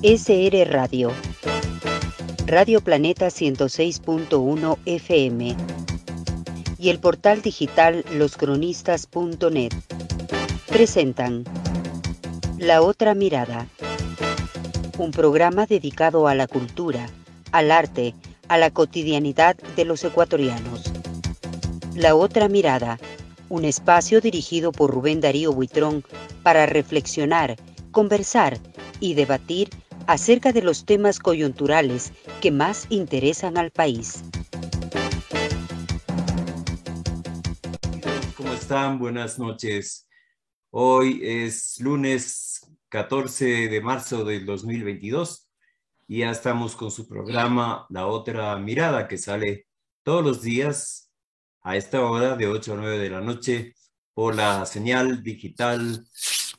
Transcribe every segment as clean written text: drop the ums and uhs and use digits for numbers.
SR Radio, Radio Planeta 106.1 FM y el portal digital loscronistas.net presentan La Otra Mirada, un programa dedicado a la cultura, al arte, a la cotidianidad de los ecuatorianos. La Otra Mirada, un espacio dirigido por Rubén Darío Buitrón para reflexionar, conversar y debatir acerca de los temas coyunturales que más interesan al país. ¿Cómo están? Buenas noches. Hoy es lunes 14 de marzo del 2022 y ya estamos con su programa La Otra Mirada, que sale todos los días a esta hora de 8 a 9 de la noche por la señal digital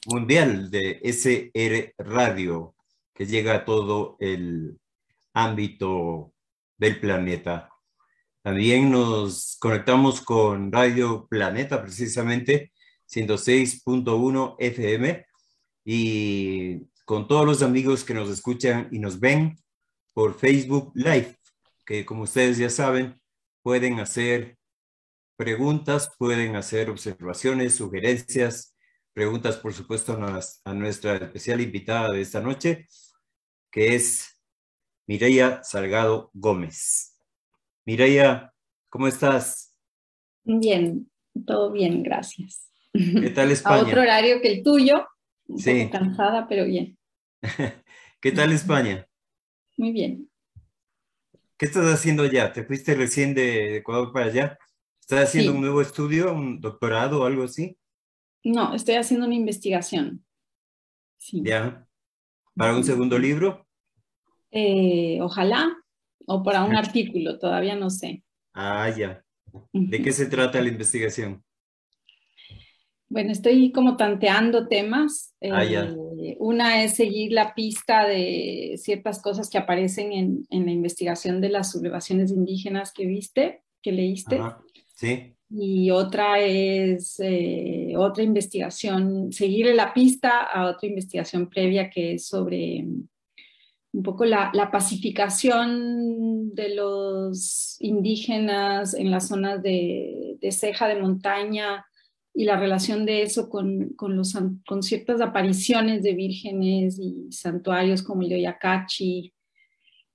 mundial de SR Radio, que llega a todo el ámbito del planeta. También nos conectamos con Radio Planeta, precisamente 106.1 FM, y con todos los amigos que nos escuchan y nos ven por Facebook Live, que como ustedes ya saben, pueden hacer preguntas, pueden hacer observaciones, sugerencias, preguntas, por supuesto, a nuestra especial invitada de esta noche, que es Mireya Salgado Gómez. Mireya, ¿cómo estás? Bien, todo bien, gracias. ¿Qué tal España? A otro horario que el tuyo, un Sí. poco cansada, pero bien. ¿Qué tal España? Muy bien. ¿Qué estás haciendo allá? ¿Te fuiste recién de Ecuador para allá? ¿Estás haciendo Sí. un nuevo estudio, un doctorado o algo así? No, estoy haciendo una investigación. Sí. ¿Ya? ¿Para un segundo libro? Ojalá, o para un artículo, todavía no sé. Ah, ya. ¿De qué se trata la investigación? Bueno, estoy como tanteando temas. Ya. Una es seguir la pista de ciertas cosas que aparecen en la investigación de las sublevaciones indígenas que leíste. Ajá. Sí. Y otra es otra investigación, seguirle la pista a otra investigación previa que es sobre un poco la pacificación de los indígenas en las zonas de ceja de montaña y la relación de eso con ciertas apariciones de vírgenes y santuarios como el de Oyacachi,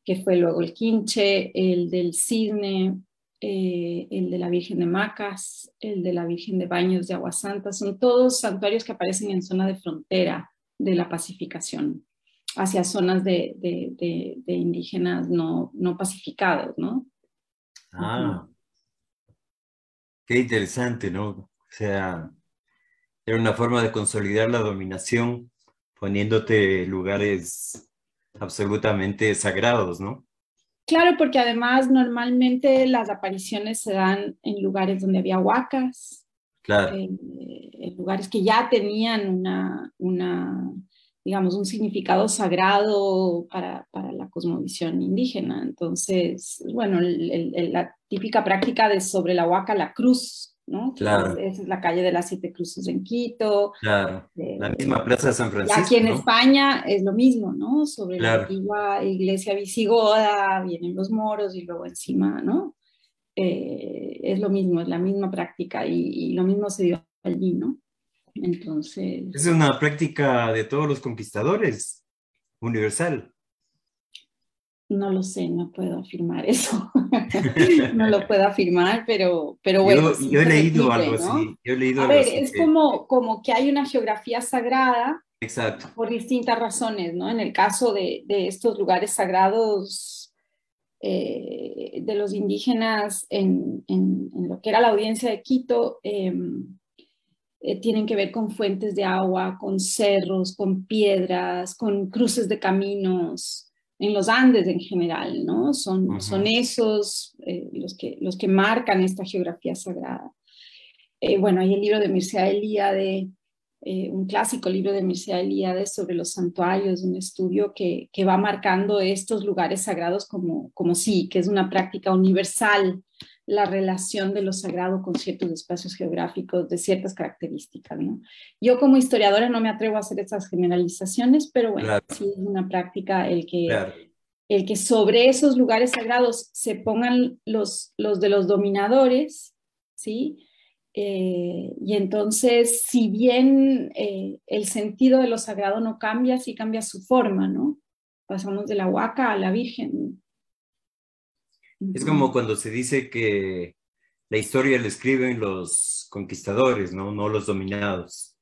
que fue luego el Quinche, el del Cisne, el de la Virgen de Macas, el de la Virgen de Baños de Agua Santa. Son todos santuarios que aparecen en zona de frontera de la pacificación hacia zonas de indígenas no pacificados, ¿no? Ah, qué interesante, ¿no? O sea, era una forma de consolidar la dominación poniéndote lugares absolutamente sagrados, ¿no? Claro, porque además normalmente las apariciones se dan en lugares donde había huacas, Claro. En lugares que ya tenían digamos, un significado sagrado para la cosmovisión indígena. Entonces, bueno, la típica práctica de sobre la huaca la cruz, ¿no? Claro. Esa es la calle de las 7 Cruces en Quito. Claro, la misma Plaza de San Francisco, aquí en ¿no? España es lo mismo, ¿no? Sobre la Claro. antigua iglesia visigoda, vienen los moros y luego encima, ¿no? Es lo mismo, es la misma práctica y lo mismo se dio allí, ¿no? Entonces... Es una práctica de todos los conquistadores, universal. No lo sé, no puedo afirmar eso. No lo puedo afirmar, pero bueno. Yo he leído repite, algo ¿no? así. Yo he leído A algo ver, así es que... como que hay una geografía sagrada. Exacto. Por distintas razones, ¿no? En el caso de estos lugares sagrados de los indígenas en lo que era la audiencia de Quito, tienen que ver con fuentes de agua, con cerros, con piedras, con cruces de caminos, en los Andes en general, ¿no? Son esos los que marcan esta geografía sagrada. Bueno, hay el libro de Mircea Eliade, un clásico libro de Mircea Eliade sobre los santuarios, un estudio que va marcando estos lugares sagrados como sí, que es una práctica universal la relación de lo sagrado con ciertos espacios geográficos de ciertas características, ¿no? Yo como historiadora no me atrevo a hacer esas generalizaciones, pero bueno, Claro, sí es una práctica claro. el que sobre esos lugares sagrados se pongan los de los dominadores, ¿sí? Y entonces, si bien el sentido de lo sagrado no cambia, sí cambia su forma, ¿no? Pasamos de la huaca a la virgen. Es como Uh-huh. cuando se dice que la historia la escriben los conquistadores, ¿no? No los dominados.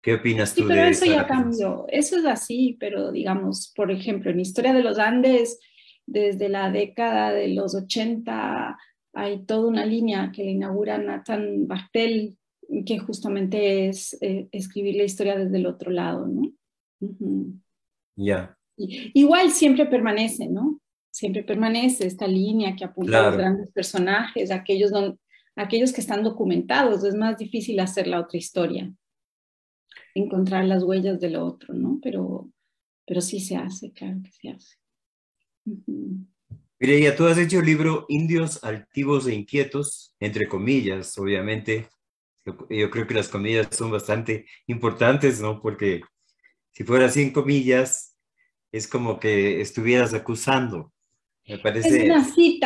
¿Qué opinas Sí, tú pero de eso esa ya afirmación? cambió. Eso es así, pero digamos, por ejemplo, en Historia de los Andes, desde la década de los 80 hay toda una línea que le inaugura Nathan Bartel, que justamente es escribir la historia desde el otro lado, ¿no? Ujú. Ya, Igual siempre permanece, ¿no? Siempre permanece esta línea que apunta a los claro. grandes personajes, aquellos que están documentados. Es más difícil hacer la otra historia, encontrar las huellas del otro, ¿no? Pero sí se hace, claro que se hace. Uh-huh. Mireia, tú has hecho el libro Indios altivos e inquietos, entre comillas, obviamente. Yo creo que las comillas son bastante importantes, ¿no? Porque si fuera sin comillas, es como que estuvieras acusando. Me parece, Es una sí, sí,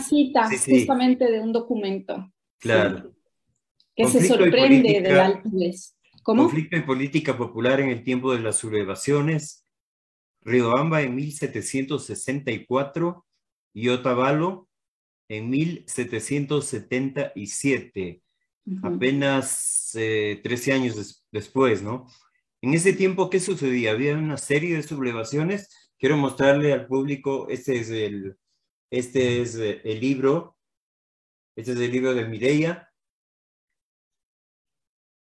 cita sí, justamente de un documento, sí, claro. que se sorprende de la altivez. ¿Cómo? Conflicto y política popular en el tiempo de las sublevaciones, Riobamba en 1764 y Otavalo en 1777, Uh-huh. apenas 13 años después, ¿no? En ese tiempo, ¿qué sucedía? Había una serie de sublevaciones. Quiero mostrarle al público, el libro, este es el libro de Mireia,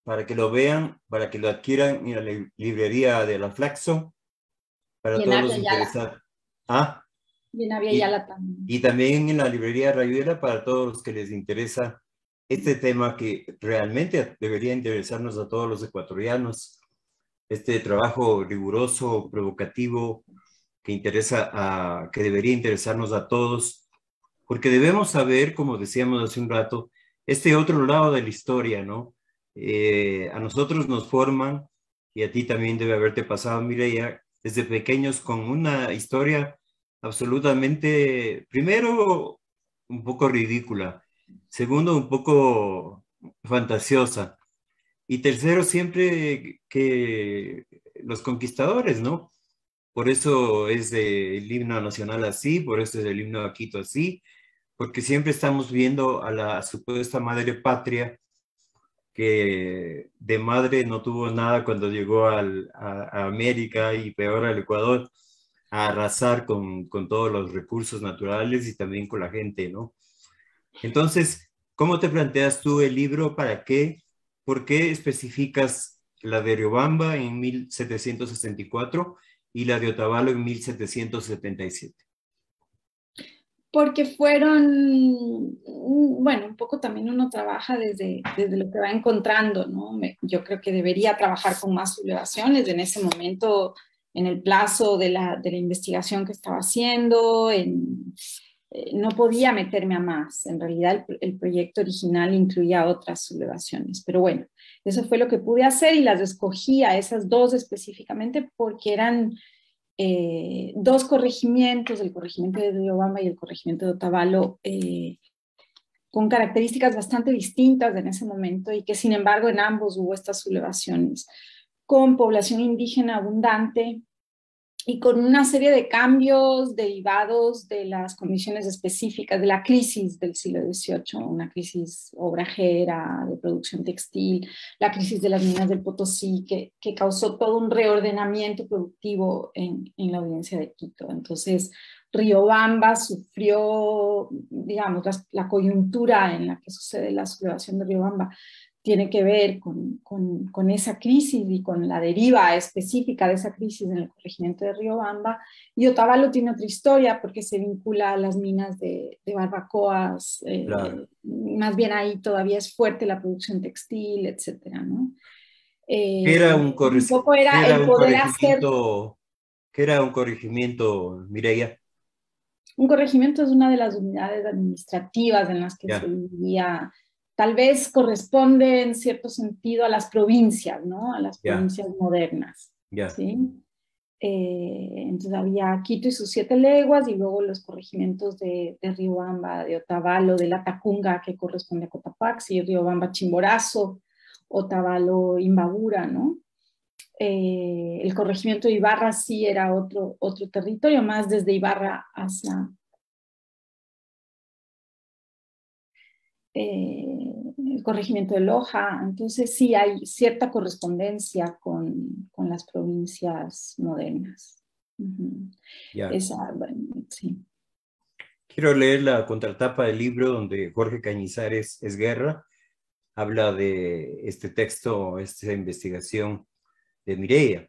para que lo vean, para que lo adquieran en la librería de la Flaxo, para Y en todos Avia los Yala, interesados. Ah, y en Avia y, Yala también. y también en la librería Rayuela para todos los que les interesa este tema que realmente debería interesarnos a todos los ecuatorianos, este trabajo riguroso, provocativo, que debería interesarnos a todos, porque debemos saber, como decíamos hace un rato, este otro lado de la historia, ¿no? A nosotros nos forman, y a ti también debe haberte pasado, Mireia, desde pequeños con una historia absolutamente, primero, un poco ridícula, segundo, un poco fantasiosa, y tercero, siempre que los conquistadores, ¿no? Por eso es el himno nacional así, por eso es el himno de Quito así, porque siempre estamos viendo a la supuesta madre patria que de madre no tuvo nada cuando llegó a América y peor al Ecuador, a arrasar con todos los recursos naturales y también con la gente, ¿no? Entonces, ¿cómo te planteas tú el libro? ¿Para qué? ¿Por qué especificas la de Riobamba en 1764 y la de Otavalo en 1777? Porque fueron, bueno, un poco también uno trabaja desde lo que va encontrando, ¿no? Yo creo que debería trabajar con más sublevaciones en ese momento, en el plazo de la investigación que estaba haciendo, no podía meterme a más. En realidad el proyecto original incluía otras sublevaciones, pero bueno, eso fue lo que pude hacer y las escogí a esas dos específicamente porque eran dos corregimientos, el corregimiento de Riobamba y el corregimiento de Otavalo, con características bastante distintas en ese momento y que sin embargo en ambos hubo estas sublevaciones, con población indígena abundante y con una serie de cambios derivados de las condiciones específicas de la crisis del siglo XVIII, una crisis obrajera de producción textil, la crisis de las minas del Potosí, que causó todo un reordenamiento productivo en la audiencia de Quito. Entonces, Riobamba sufrió, digamos, la coyuntura en la que sucede la sublevación de Riobamba tiene que ver con esa crisis y con la deriva específica de esa crisis en el corregimiento de Riobamba. Y Otavalo tiene otra historia porque se vincula a las minas de barbacoas, Claro. más bien ahí todavía es fuerte la producción textil, etcétera, ¿no? ¿Qué era un, Un poco qué era era el un poder hacer. corregimiento, qué era un corregimiento, Mireia? Un corregimiento es una de las unidades administrativas en las que se Ya, vivía, tal vez corresponde en cierto sentido a las provincias, ¿no? A las ya, provincias modernas, ya, ¿sí? Entonces había Quito y sus 7 leguas y luego los corregimientos de Riobamba, de Otavalo, de La Tacunga, que corresponde a Cotapaxi, Riobamba, Chimborazo, Otavalo, Imbabura, ¿no? El corregimiento de Ibarra sí era otro territorio, más desde Ibarra hacia el corregimiento de Loja. Entonces sí hay cierta correspondencia con las provincias modernas. Uh-huh. ya. Esa, bueno, sí. Quiero leer la contratapa del libro donde Jorge Cañizares Esguerra habla de este texto, esta investigación de Mireia.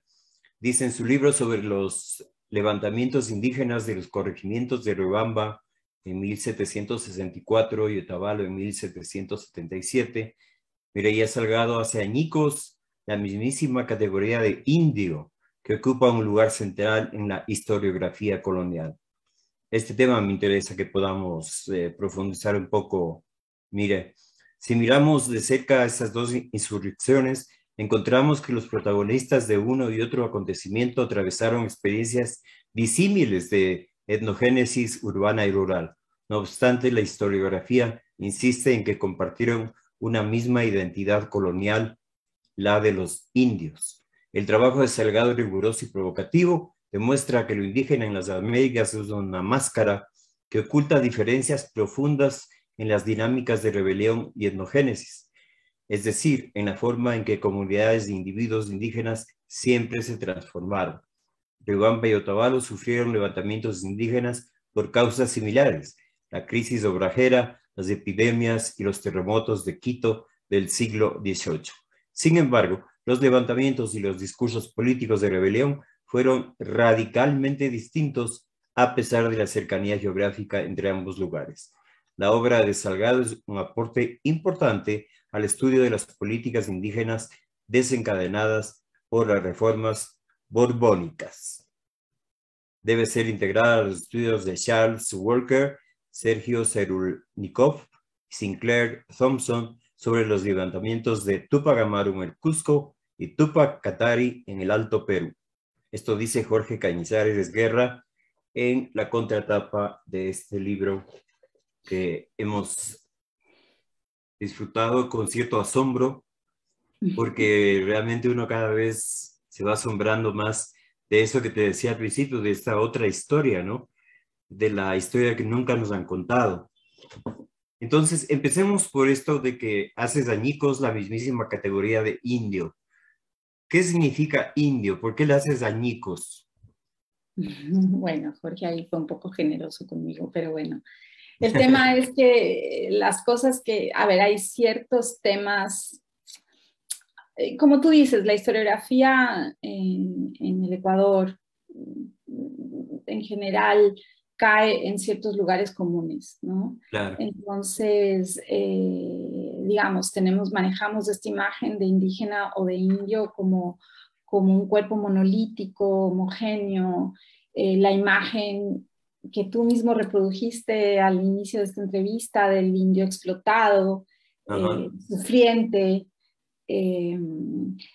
Dice en su libro sobre los levantamientos indígenas de los corregimientos de Riobamba en 1764 y Otavalo en 1777, Mireia Salgado hace añicos la mismísima categoría de indio que ocupa un lugar central en la historiografía colonial. Este tema me interesa que podamos profundizar un poco. Mire, si miramos de cerca estas dos insurrecciones, encontramos que los protagonistas de uno y otro acontecimiento atravesaron experiencias disímiles de etnogénesis urbana y rural. No obstante, la historiografía insiste en que compartieron una misma identidad colonial, la de los indios. El trabajo de Salgado, riguroso y provocativo, demuestra que lo indígena en las Américas es una máscara que oculta diferencias profundas en las dinámicas de rebelión y etnogénesis, es decir, en la forma en que comunidades de individuos indígenas siempre se transformaron. Riobamba y Otavalo sufrieron levantamientos indígenas por causas similares, la crisis obrajera, las epidemias y los terremotos de Quito del siglo XVIII. Sin embargo, los levantamientos y los discursos políticos de rebelión fueron radicalmente distintos a pesar de la cercanía geográfica entre ambos lugares. La obra de Salgado es un aporte importante al estudio de las políticas indígenas desencadenadas por las reformas borbónicas. Debe ser integrada a los estudios de Charles Walker, Sergio Cerulnikov y Sinclair Thompson sobre los levantamientos de Tupac Amaru en el Cusco y Tupac Katari en el Alto Perú. Esto dice Jorge Cañizares Esguerra en la contratapa de este libro que hemos disfrutado con cierto asombro, porque realmente uno cada vez se va asombrando más de eso que te decía al principio, de esta otra historia, ¿no? De la historia que nunca nos han contado. Entonces, empecemos por esto de que haces añicos la mismísima categoría de indio. ¿Qué significa indio? ¿Por qué le haces añicos? Bueno, Jorge ahí fue un poco generoso conmigo, pero bueno. El tema es que las cosas que, a ver, hay ciertos temas, como tú dices, la historiografía en el Ecuador en general cae en ciertos lugares comunes, ¿no? Claro. Entonces, digamos, manejamos esta imagen de indígena o de indio como un cuerpo monolítico, homogéneo, la imagen que tú mismo reprodujiste al inicio de esta entrevista del indio explotado, Ajá. sufriente. Eh,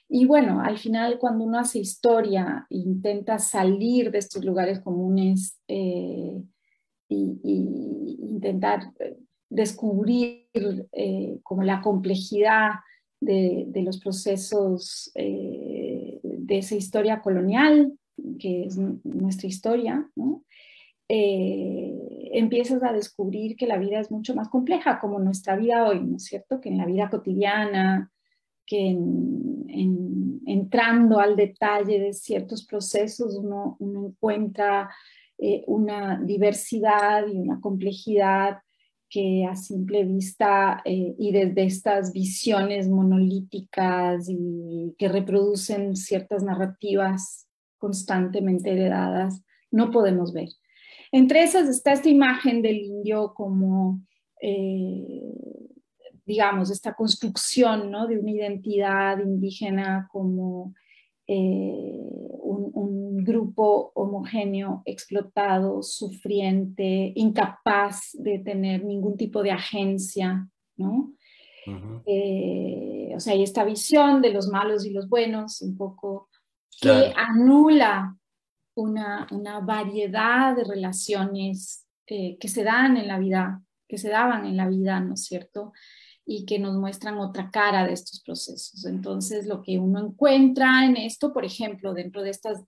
y bueno, al final cuando uno hace historia e intenta salir de estos lugares comunes y intentar descubrir como la complejidad de los procesos de esa historia colonial, que es nuestra historia, ¿no? Empiezas a descubrir que la vida es mucho más compleja, como nuestra vida hoy, ¿no es cierto? Que en la vida cotidiana, que entrando al detalle de ciertos procesos uno encuentra una diversidad y una complejidad que a simple vista y desde estas visiones monolíticas y que reproducen ciertas narrativas constantemente heredadas, no podemos ver. Entre esas está esta imagen del indio como digamos, esta construcción, ¿no? De una identidad indígena como un grupo homogéneo, explotado, sufriente, incapaz de tener ningún tipo de agencia, ¿no? O sea, hay esta visión de los malos y los buenos, un poco, que Claro. anula una variedad de relaciones que se dan en la vida, que se daban en la vida, ¿no es cierto? Y que nos muestran otra cara de estos procesos. Entonces, lo que uno encuentra en esto, por ejemplo, dentro de estas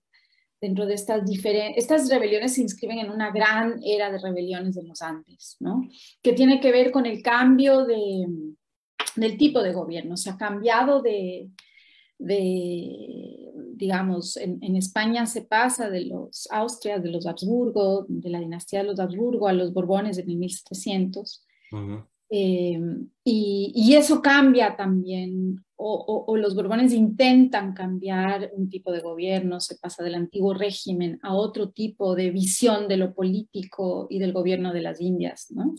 rebeliones se inscriben en una gran era de rebeliones de los Andes, ¿no? Que tiene que ver con el cambio del tipo de gobierno. Se ha cambiado digamos, en España se pasa de los Austrias, de los Habsburgo, de la dinastía de los Habsburgo a los Borbones en el 1700. Y eso cambia también, o los Borbones intentan cambiar un tipo de gobierno, se pasa del antiguo régimen a otro tipo de visión de lo político y del gobierno de las Indias, ¿no?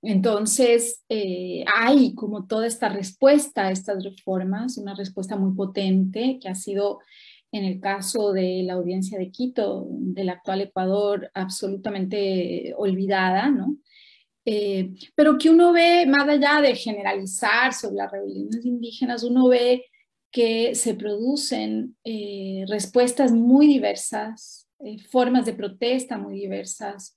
Entonces, hay como toda esta respuesta a estas reformas, una respuesta muy potente que ha sido, en el caso de la audiencia de Quito, del actual Ecuador, absolutamente olvidada, ¿no? Pero que uno ve, más allá de generalizar sobre las rebeliones indígenas, uno ve que se producen respuestas muy diversas, formas de protesta muy diversas,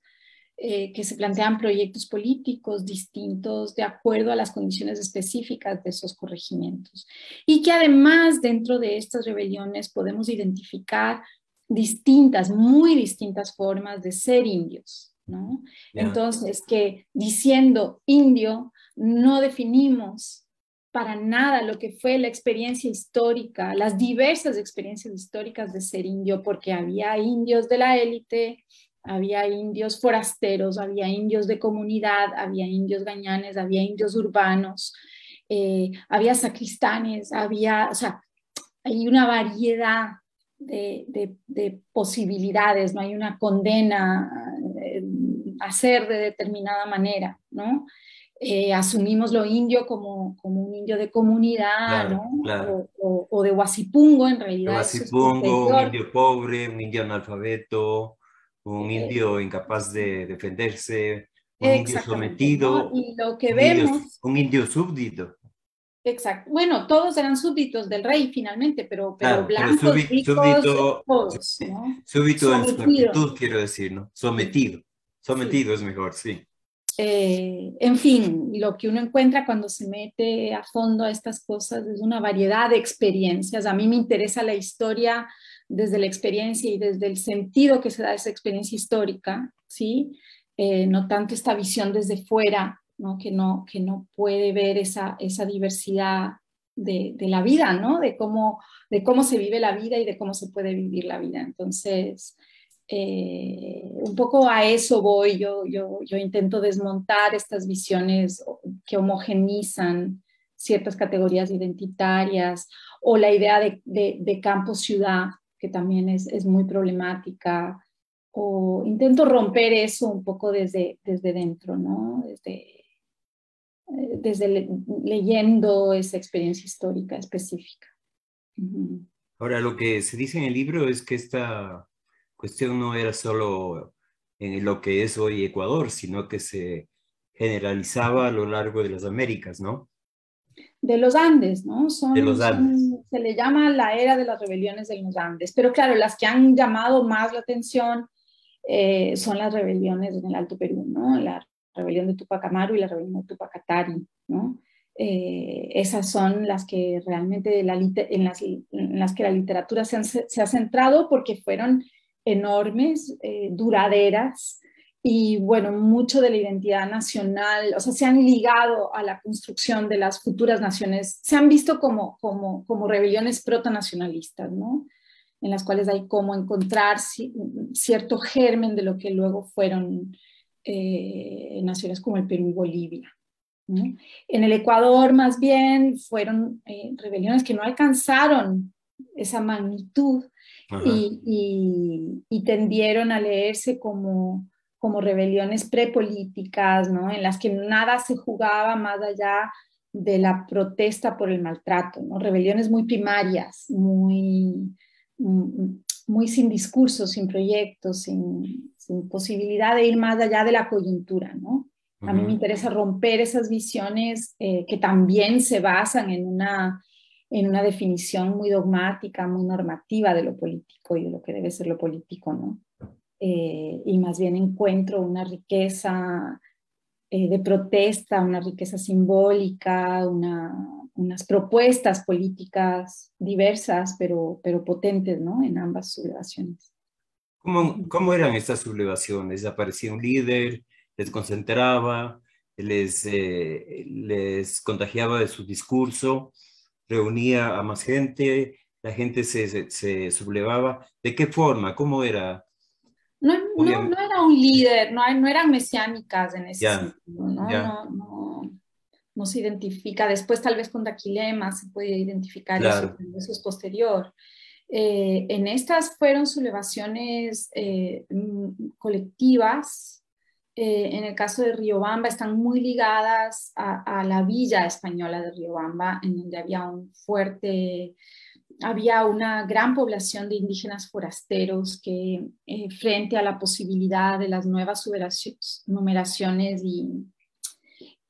que se plantean proyectos políticos distintos de acuerdo a las condiciones específicas de esos corregimientos. Y que además dentro de estas rebeliones podemos identificar distintas, muy distintas formas de ser indios, ¿no? Yeah. Entonces, que diciendo indio no definimos para nada lo que fue la experiencia histórica, las diversas experiencias históricas de ser indio, porque había indios de la élite, había indios forasteros, había indios de comunidad, había indios gañanes, había indios urbanos, había sacristanes, o sea, hay una variedad de posibilidades, no hay una condena a ser de determinada manera, ¿no? Asumimos lo indio como un indio de comunidad, Claro, ¿no? claro. O de Huasipungo, en De realidad eso es Huasipungo, un posterior. indio pobre, un indio analfabeto, un indio incapaz de defenderse, un indio Exactamente, ¿no? sometido, Y lo que vemos, un indio súbdito. exacto, bueno, todos eran súbditos del rey finalmente, pero Claro, pero blancos, ricos, súbdito, todos, ¿no? súbdito en su Sometidos, actitud, quiero decir, ¿no? sí, Sometido. sí. Sometido es mejor, sí. En fin, lo que uno encuentra cuando se mete a fondo a estas cosas es una variedad de experiencias. A mí me interesa la historia desde la experiencia y desde el sentido que se da esa experiencia histórica, ¿sí? No tanto esta visión desde fuera, ¿no? Que no puede ver esa diversidad de la vida, ¿no? De cómo se vive la vida y de cómo se puede vivir la vida. Entonces, un poco a eso voy, yo intento desmontar estas visiones que homogenizan ciertas categorías identitarias o la idea de campo-ciudad, que también es muy problemática, o intento romper eso un poco desde dentro, ¿no? Leyendo esa experiencia histórica específica. Uh-huh. Ahora, lo que se dice en el libro es que esta cuestión no era solo en lo que es hoy Ecuador, sino que se generalizaba a lo largo de las Américas, ¿no? De los Andes, ¿no? De los Andes. Se le llama la era de las rebeliones de los Andes, pero claro, las que han llamado más la atención son las rebeliones en el Alto Perú, ¿no? La rebelión de Tupac Amaru y la rebelión de Tupac Katari, ¿no? Esas son las que realmente en las que la literatura se ha centrado porque fueron enormes, duraderas, y bueno, mucho de la identidad nacional, o sea, se han ligado a la construcción de las futuras naciones, se han visto como rebeliones protonacionalistas, ¿no? En las cuales hay como encontrar cierto germen de lo que luego fueron naciones como el Perú y Bolivia, ¿no? En el Ecuador, más bien, fueron rebeliones que no alcanzaron esa magnitud y tendieron a leerse como rebeliones prepolíticas, ¿no? En las que nada se jugaba más allá de la protesta por el maltrato, ¿no? Rebeliones muy primarias, muy sin discursos, sin proyectos, sin posibilidad de ir más allá de la coyuntura, ¿no? A mí me interesa romper esas visiones que también se basan en una definición muy dogmática, muy normativa de lo político y de lo que debe ser lo político, ¿no? Y más bien encuentro una riqueza de protesta, una riqueza simbólica, unas propuestas políticas diversas, pero potentes, ¿no? En ambas sublevaciones. ¿Cómo eran estas sublevaciones? ¿Aparecía un líder, les concentraba, les contagiaba de su discurso, reunía a más gente, la gente se sublevaba? ¿De qué forma? ¿Cómo era? No era un líder, no eran mesiánicas en ese Ya, sentido, ¿no? ya, No se identifica. Después tal vez con Daquilema se puede identificar eso, claro. pero eso es posterior. En estas fueron sublevaciones colectivas. En el caso de Riobamba están muy ligadas a la villa española de Riobamba, en donde había una gran población de indígenas forasteros que frente a la posibilidad de las nuevas numeraciones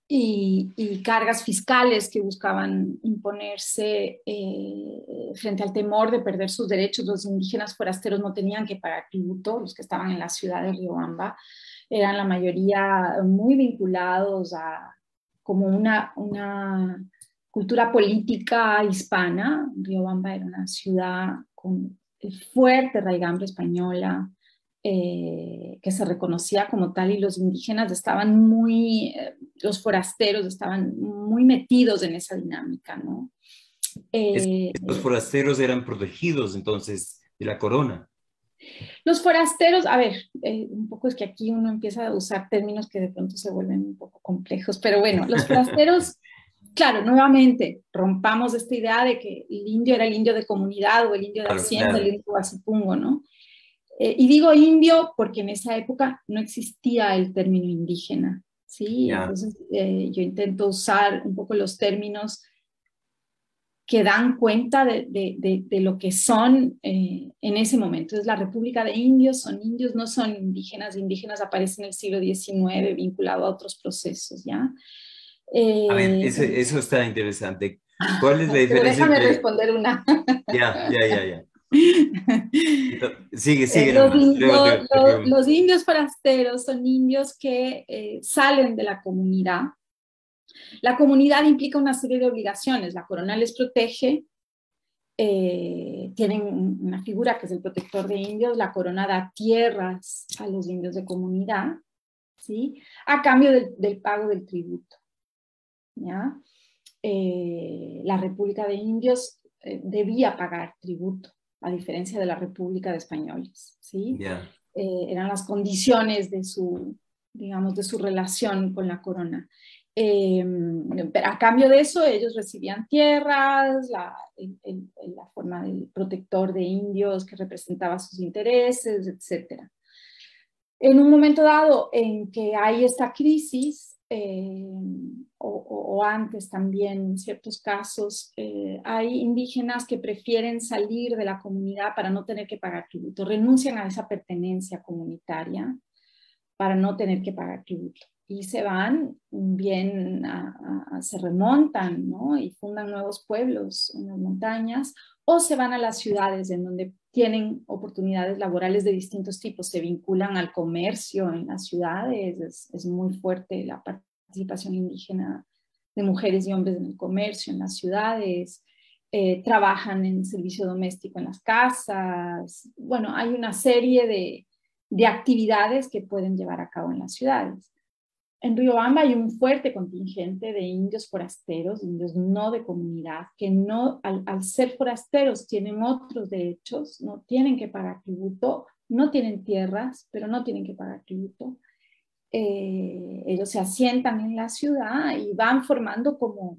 y cargas fiscales que buscaban imponerse frente al temor de perder sus derechos, los indígenas forasteros no tenían que pagar tributo, los que estaban en la ciudad de Riobamba eran la mayoría muy vinculados a como una cultura política hispana. Riobamba era una ciudad con fuerte raigambre española, que se reconocía como tal, y los indígenas estaban los forasteros estaban muy metidos en esa dinámica, ¿no? Estos forasteros eran protegidos entonces de la corona. Los forasteros, a ver, un poco es que aquí uno empieza a usar términos que de pronto se vuelven un poco complejos, pero bueno, los forasteros, claro, nuevamente, rompamos esta idea de que el indio era el indio de comunidad o el indio de Claro, hacienda, el claro. indio de Guasipungo, ¿no? Y digo indio porque en esa época no existía el término indígena, ¿sí? Ya. Entonces yo intento usar un poco los términos que dan cuenta de lo que son en ese momento. Es la República de Indios, son indios, no son indígenas. Indígenas aparecen en el siglo XIX vinculado a otros procesos, ¿ya? A ver, eso está interesante. ¿Cuál es la Pero diferencia déjame entre... responder una. Ya. Sigue nomás. Luego te pregunto. Los indios forasteros son indios que salen de la comunidad. La comunidad implica una serie de obligaciones. La corona les protege, tienen una figura que es el protector de indios. La corona da tierras a los indios de comunidad, ¿sí? A cambio del pago del tributo, ¿ya? La República de Indios debía pagar tributo, a diferencia de la República de Españoles, ¿sí? Ya. Eran las condiciones de digamos, de su relación con la corona. Pero a cambio de eso, ellos recibían tierras, la forma del protector de indios que representaba sus intereses, etc. En un momento dado en que hay esta crisis, o antes también en ciertos casos, hay indígenas que prefieren salir de la comunidad para no tener que pagar tributo, renuncian a esa pertenencia comunitaria para no tener que pagar tributo y se van bien, se remontan, ¿no? Y fundan nuevos pueblos en las montañas, o se van a las ciudades en donde tienen oportunidades laborales de distintos tipos, se vinculan al comercio en las ciudades, es muy fuerte la participación indígena de mujeres y hombres en el comercio en las ciudades, trabajan en servicio doméstico en las casas, bueno, hay una serie de actividades que pueden llevar a cabo en las ciudades. En Riobamba hay un fuerte contingente de indios forasteros, indios no de comunidad, que no, al ser forasteros tienen otros derechos, no tienen que pagar tributo, no tienen tierras, pero no tienen que pagar tributo. Ellos se asientan en la ciudad y van formando como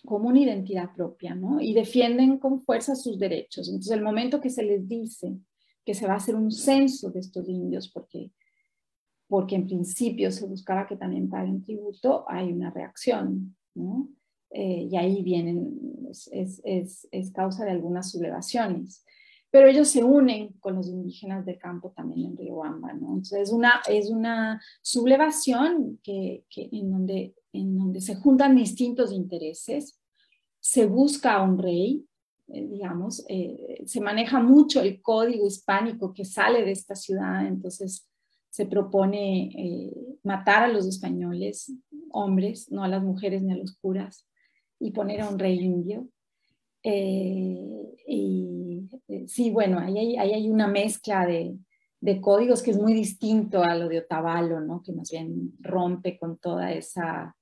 una identidad propia, ¿no? Y defienden con fuerza sus derechos. Entonces, el momento que se les dice que se va a hacer un censo de estos indios, porque en principio se buscaba que también paguen tributo, hay una reacción, ¿no? y ahí vienen, es causa de algunas sublevaciones. Pero ellos se unen con los indígenas de campo también en Riobamba, ¿no? Entonces es una sublevación en donde se juntan distintos intereses, se busca a un rey, digamos, se maneja mucho el código hispánico que sale de esta ciudad, entonces se propone matar a los españoles, hombres, no a las mujeres ni a los curas, y poner a un rey indio. Sí, bueno, ahí hay una mezcla de códigos que es muy distinto a lo de Otavalo, ¿no? Que más bien rompe con toda esa,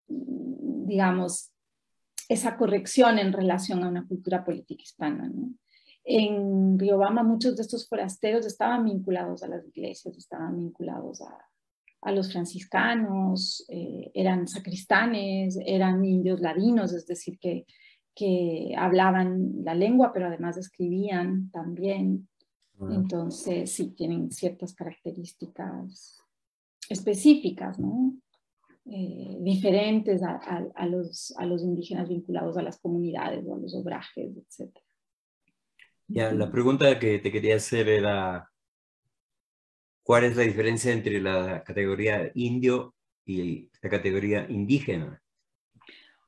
digamos, esa corrección en relación a una cultura política hispana, ¿no? En Riobamba muchos de estos forasteros estaban vinculados a las iglesias, estaban vinculados a los franciscanos, eran sacristanes, eran indios ladinos, es decir, que hablaban la lengua, pero además escribían también. Entonces, sí, tienen ciertas características específicas, ¿no? Diferentes a los indígenas vinculados a las comunidades o a los obrajes, etc. Ya, la pregunta que te quería hacer era, ¿cuál es la diferencia entre la categoría indio y la categoría indígena?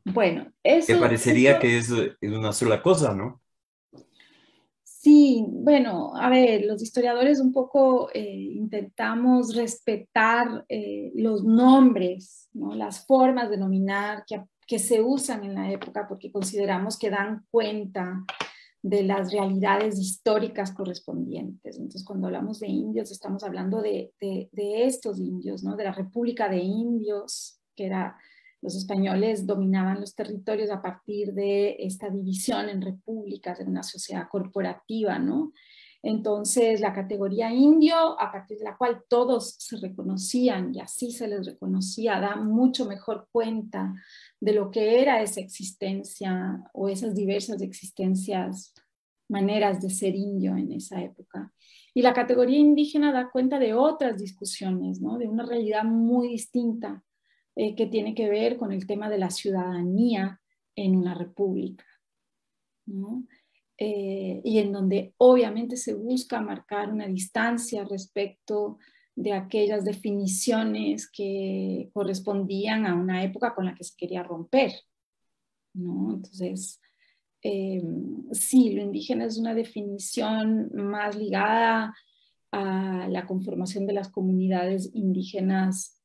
Bueno, Que parecería que es una sola cosa, ¿no? Sí, bueno, a ver, los historiadores un poco intentamos respetar los nombres, ¿no? Las formas de nominar que se usan en la época porque consideramos que dan cuenta de las realidades históricas correspondientes. Entonces, cuando hablamos de indios, estamos hablando de estos indios, ¿no? De la República de Indios, que era... Los españoles dominaban los territorios a partir de esta división en repúblicas, en una sociedad corporativa, ¿no? Entonces, la categoría indio, a partir de la cual todos se reconocían y así se les reconocía, da mucho mejor cuenta de lo que era esa existencia o esas diversas existencias, maneras de ser indio en esa época. Y la categoría indígena da cuenta de otras discusiones, ¿no? De una realidad muy distinta, que tiene que ver con el tema de la ciudadanía en una república, ¿no? Y en donde obviamente se busca marcar una distancia respecto de aquellas definiciones que correspondían a una época con la que se quería romper, ¿no? Entonces, sí, lo indígena es una definición más ligada a la conformación de las comunidades indígenas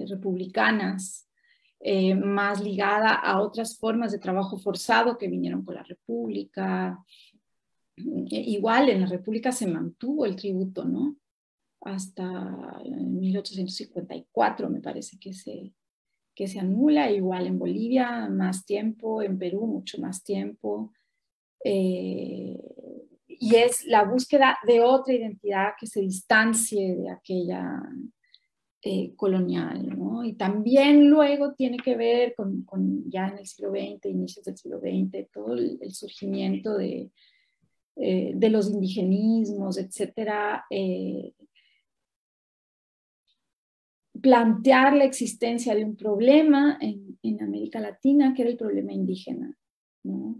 republicanas, más ligada a otras formas de trabajo forzado que vinieron con la República. Igual en la República se mantuvo el tributo, ¿no? Hasta 1854 me parece que se anula, igual en Bolivia más tiempo, en Perú mucho más tiempo. Y es la búsqueda de otra identidad que se distancie de aquella colonial, ¿no? Y también luego tiene que ver con ya en el siglo XX, inicios del siglo XX, todo el surgimiento de los indigenismos, etcétera, plantear la existencia de un problema en América Latina, que era el problema indígena, ¿no?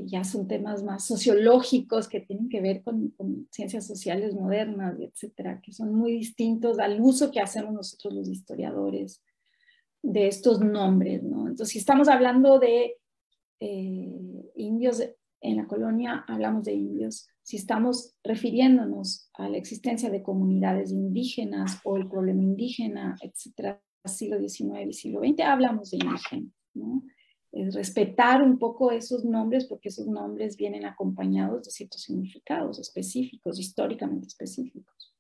Ya son temas más sociológicos que tienen que ver con ciencias sociales modernas, etcétera, que son muy distintos al uso que hacemos nosotros los historiadores de estos nombres, ¿no? Entonces, si estamos hablando de indios en la colonia, hablamos de indios. Si estamos refiriéndonos a la existencia de comunidades indígenas o el problema indígena, etcétera, siglo XIX y siglo XX, hablamos de indígena, ¿no? Es respetar un poco esos nombres porque esos nombres vienen acompañados de ciertos significados específicos, históricamente específicos.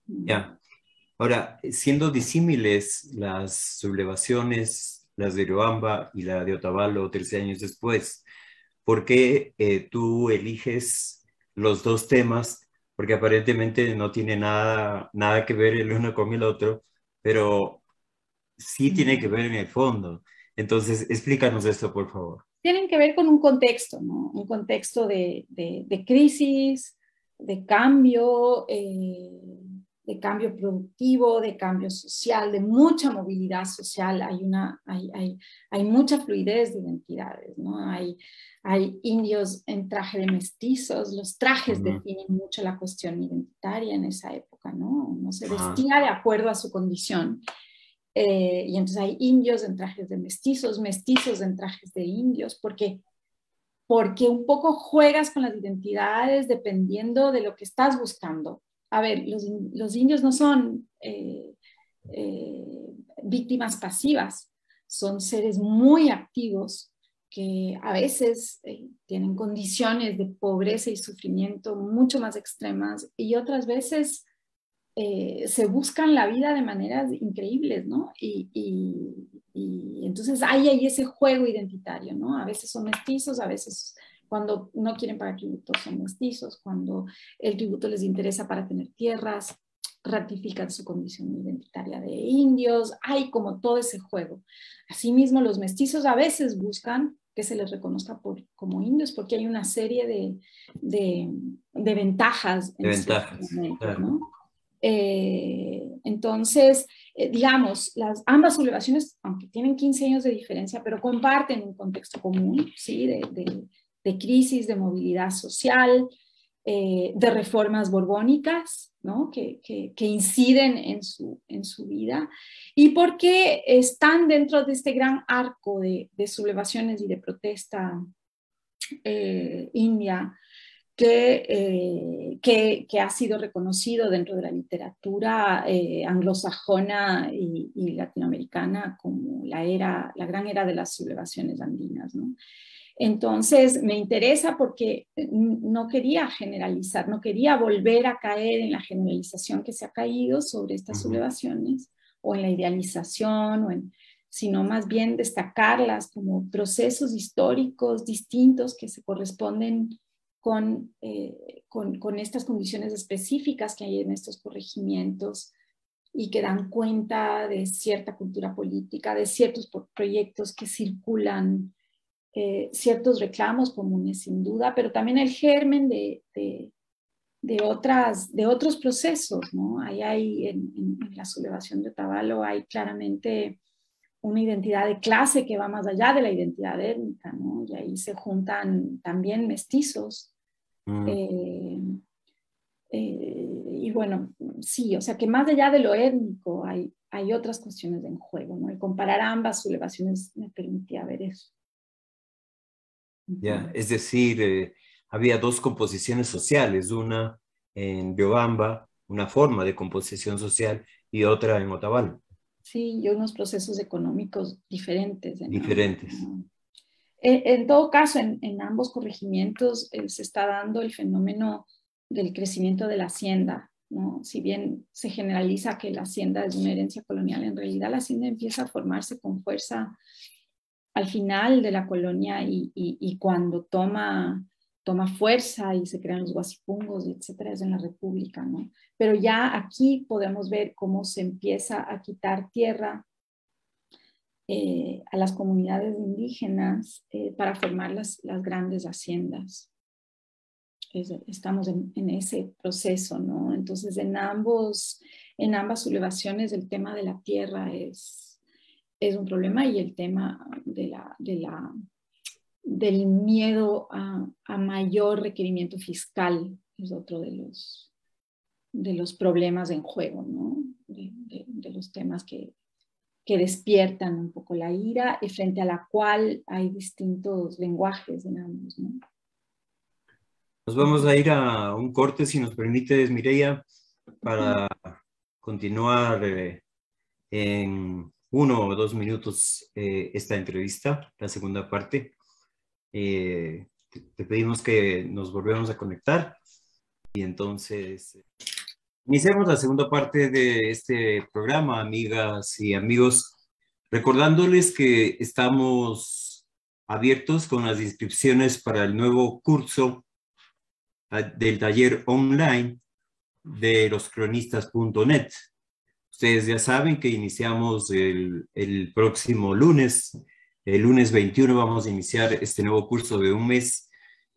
Ya. Ahora, siendo disímiles las sublevaciones, las de Riobamba y la de Otavalo 13 años después, ¿por qué tú eliges los dos temas? Porque aparentemente no tiene nada que ver el uno con el otro, pero sí tiene que ver en el fondo. Entonces, explícanos esto, por favor. Tienen que ver con un contexto, ¿no? Un contexto de crisis, de cambio, cambio productivo, de cambio social, de mucha movilidad social. Hay mucha fluidez de identidades, ¿no? Hay indios en traje de mestizos, los trajes definen mucho la cuestión identitaria en esa época, ¿no? Uno se vestía de acuerdo a su condición. Y entonces hay indios en trajes de mestizos, mestizos en trajes de indios, porque un poco juegas con las identidades dependiendo de lo que estás buscando. A ver, los indios no son víctimas pasivas, son seres muy activos que a veces tienen condiciones de pobreza y sufrimiento mucho más extremas y otras veces se buscan la vida de maneras increíbles, ¿no? Y entonces hay ahí ese juego identitario, ¿no? A veces son mestizos, a veces cuando no quieren pagar tributos son mestizos, cuando el tributo les interesa para tener tierras, ratifican su condición identitaria de indios, hay como todo ese juego. Asimismo, los mestizos a veces buscan que se les reconozca como indios porque hay una serie de ventajas en ventajas, momento, claro. ¿no? Entonces, digamos, ambas sublevaciones, aunque tienen 15 años de diferencia, pero comparten un contexto común, ¿sí? De crisis, de movilidad social, de reformas borbónicas, ¿no? que inciden en su vida, y porque están dentro de este gran arco de sublevaciones y de protesta india, que ha sido reconocido dentro de la literatura anglosajona y latinoamericana como la gran era de las sublevaciones andinas, ¿no? Entonces me interesa porque no quería generalizar, no quería volver a caer en la generalización que se ha caído sobre estas sublevaciones o en la idealización, sino más bien destacarlas como procesos históricos distintos que se corresponden con estas condiciones específicas que hay en estos corregimientos y que dan cuenta de cierta cultura política, de ciertos proyectos que circulan, ciertos reclamos comunes sin duda, pero también el germen de otros procesos, ¿no? Ahí hay en la sublevación de Otavalo hay claramente una identidad de clase que va más allá de la identidad étnica, ¿no? Y ahí se juntan también mestizos. Y bueno, sí, o sea que más allá de lo étnico hay otras cuestiones en juego, ¿no? Y comparar ambas sublevaciones me permitía ver eso. Ya, es decir, había dos composiciones sociales, una en Riobamba, una forma de composición social, y otra en Otavalo. Sí, y unos procesos económicos diferentes. Diferentes. En todo caso, en ambos corregimientos se está dando el fenómeno del crecimiento de la hacienda, ¿no? Si bien se generaliza que la hacienda es una herencia colonial, en realidad la hacienda empieza a formarse con fuerza al final de la colonia y cuando toma fuerza y se crean los guasipungos, etcétera, es en la República, ¿no? Pero ya aquí podemos ver cómo se empieza a quitar tierra a las comunidades indígenas para formar las grandes haciendas. Estamos en ese proceso, ¿no? Entonces, en ambas sublevaciones el tema de la tierra es un problema y el tema del miedo a mayor requerimiento fiscal es otro de los problemas en juego, ¿no? De los temas que despiertan un poco la ira y frente a la cual hay distintos lenguajes en ambos, ¿no? Nos vamos a ir a un corte, si nos permites, Mireia, para continuar en 1 o 2 minutos esta entrevista, la segunda parte. Te pedimos que nos volvamos a conectar y entonces iniciamos la segunda parte de este programa, amigas y amigos, recordándoles que estamos abiertos con las inscripciones para el nuevo curso del taller online de loscronistas.net. Ustedes ya saben que iniciamos el próximo lunes, el lunes 21 vamos a iniciar este nuevo curso de un mes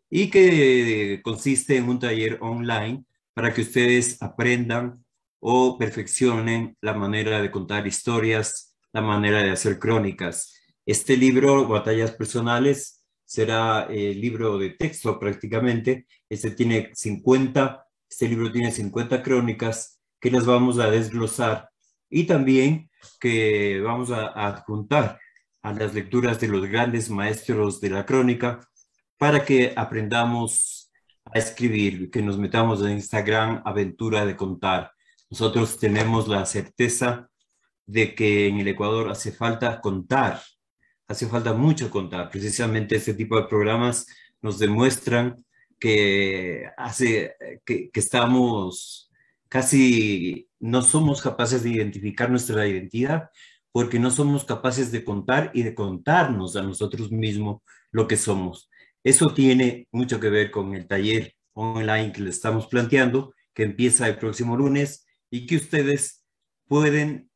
y que consiste en un taller online para que ustedes aprendan o perfeccionen la manera de contar historias, la manera de hacer crónicas. Este libro, Batallas Personales, será el libro de texto prácticamente. Este libro tiene 50 crónicas que las vamos a desglosar y también que vamos a adjuntar a las lecturas de los grandes maestros de la crónica para que aprendamos a escribir, que nos metamos en esta gran aventura de contar. Nosotros tenemos la certeza de que en el Ecuador hace falta contar, hace falta mucho contar. Precisamente este tipo de programas nos demuestran que estamos casi, no somos capaces de identificar nuestra identidad porque no somos capaces de contar y de contarnos a nosotros mismos lo que somos. Eso tiene mucho que ver con el taller online que le estamos planteando, que empieza el próximo lunes y que ustedes pueden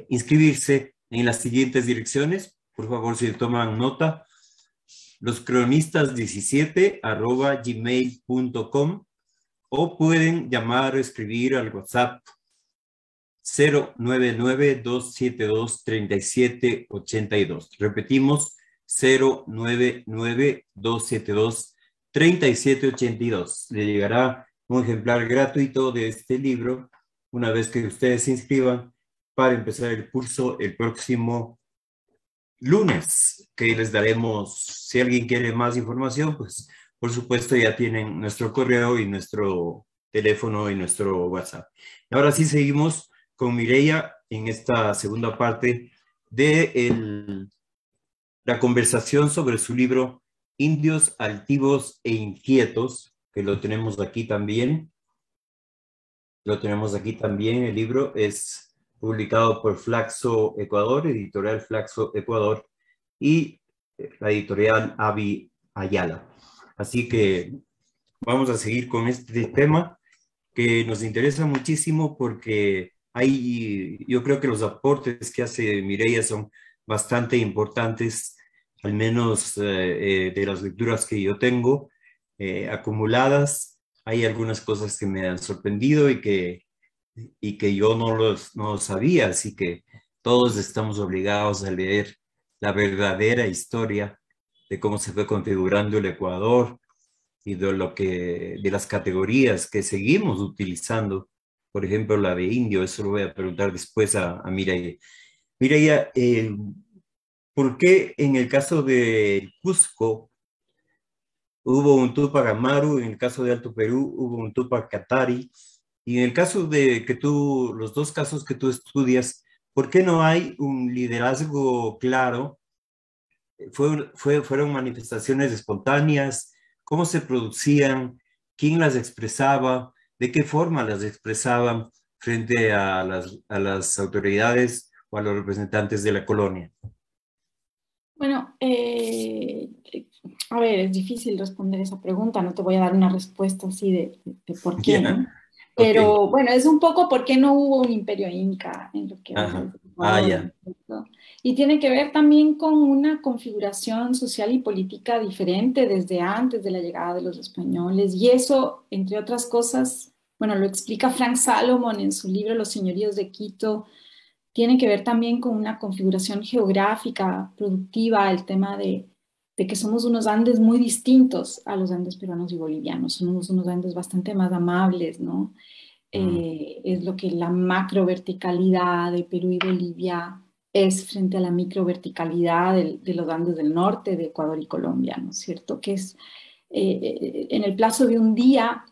inscribirse en las siguientes direcciones. Por favor, si toman nota, loscronistas17@gmail.com o pueden llamar o escribir al WhatsApp 099-272-3782. Repetimos, 099-272-3782. Le llegará un ejemplar gratuito de este libro una vez que ustedes se inscriban para empezar el curso el próximo lunes, que les daremos. Si alguien quiere más información, pues por supuesto ya tienen nuestro correo y nuestro teléfono y nuestro WhatsApp. Ahora sí seguimos con Mireia en esta segunda parte de la conversación sobre su libro Indios Altivos e Inquietos, que lo tenemos aquí también. Lo tenemos aquí también. El libro es publicado por Flaxo Ecuador, editorial Flaxo Ecuador, y la editorial Avi Ayala. Así que vamos a seguir con este tema que nos interesa muchísimo porque yo creo que los aportes que hace Mireia son bastante importantes, al menos de las lecturas que yo tengo acumuladas. Hay algunas cosas que me han sorprendido y que yo no los sabía, así que todos estamos obligados a leer la verdadera historia de cómo se fue configurando el Ecuador y de las categorías que seguimos utilizando. Por ejemplo, la de indio, eso lo voy a preguntar después a Mireia. Mireia, ¿por qué en el caso de Cusco hubo un Túpac Amaru, en el caso de Alto Perú hubo un Túpac Katari, y en el caso de los dos casos que tú estudias, ¿por qué no hay un liderazgo claro? ¿Fueron manifestaciones espontáneas? ¿Cómo se producían? ¿Quién las expresaba? ¿De qué forma las expresaban frente a las autoridades o a los representantes de la colonia? Bueno, a ver, es difícil responder esa pregunta, no te voy a dar una respuesta así de por qué, ¿no? Yeah. Pero Okay. bueno, es un poco por qué no hubo un imperio inca en lo que hoy es Ecuador, Ya. ¿no? Y tiene que ver también con una configuración social y política diferente desde antes de la llegada de los españoles. Y eso, entre otras cosas, bueno, lo explica Frank Salomon en su libro Los Señoríos de Quito. Tiene que ver también con una configuración geográfica, productiva, el tema de que somos unos Andes muy distintos a los Andes peruanos y bolivianos. Somos unos Andes bastante más amables, ¿no? Es lo que la macroverticalidad de Perú y Bolivia es frente a la microverticalidad de los Andes del norte, de Ecuador y Colombia, ¿no es cierto? Que es, en el plazo de un día,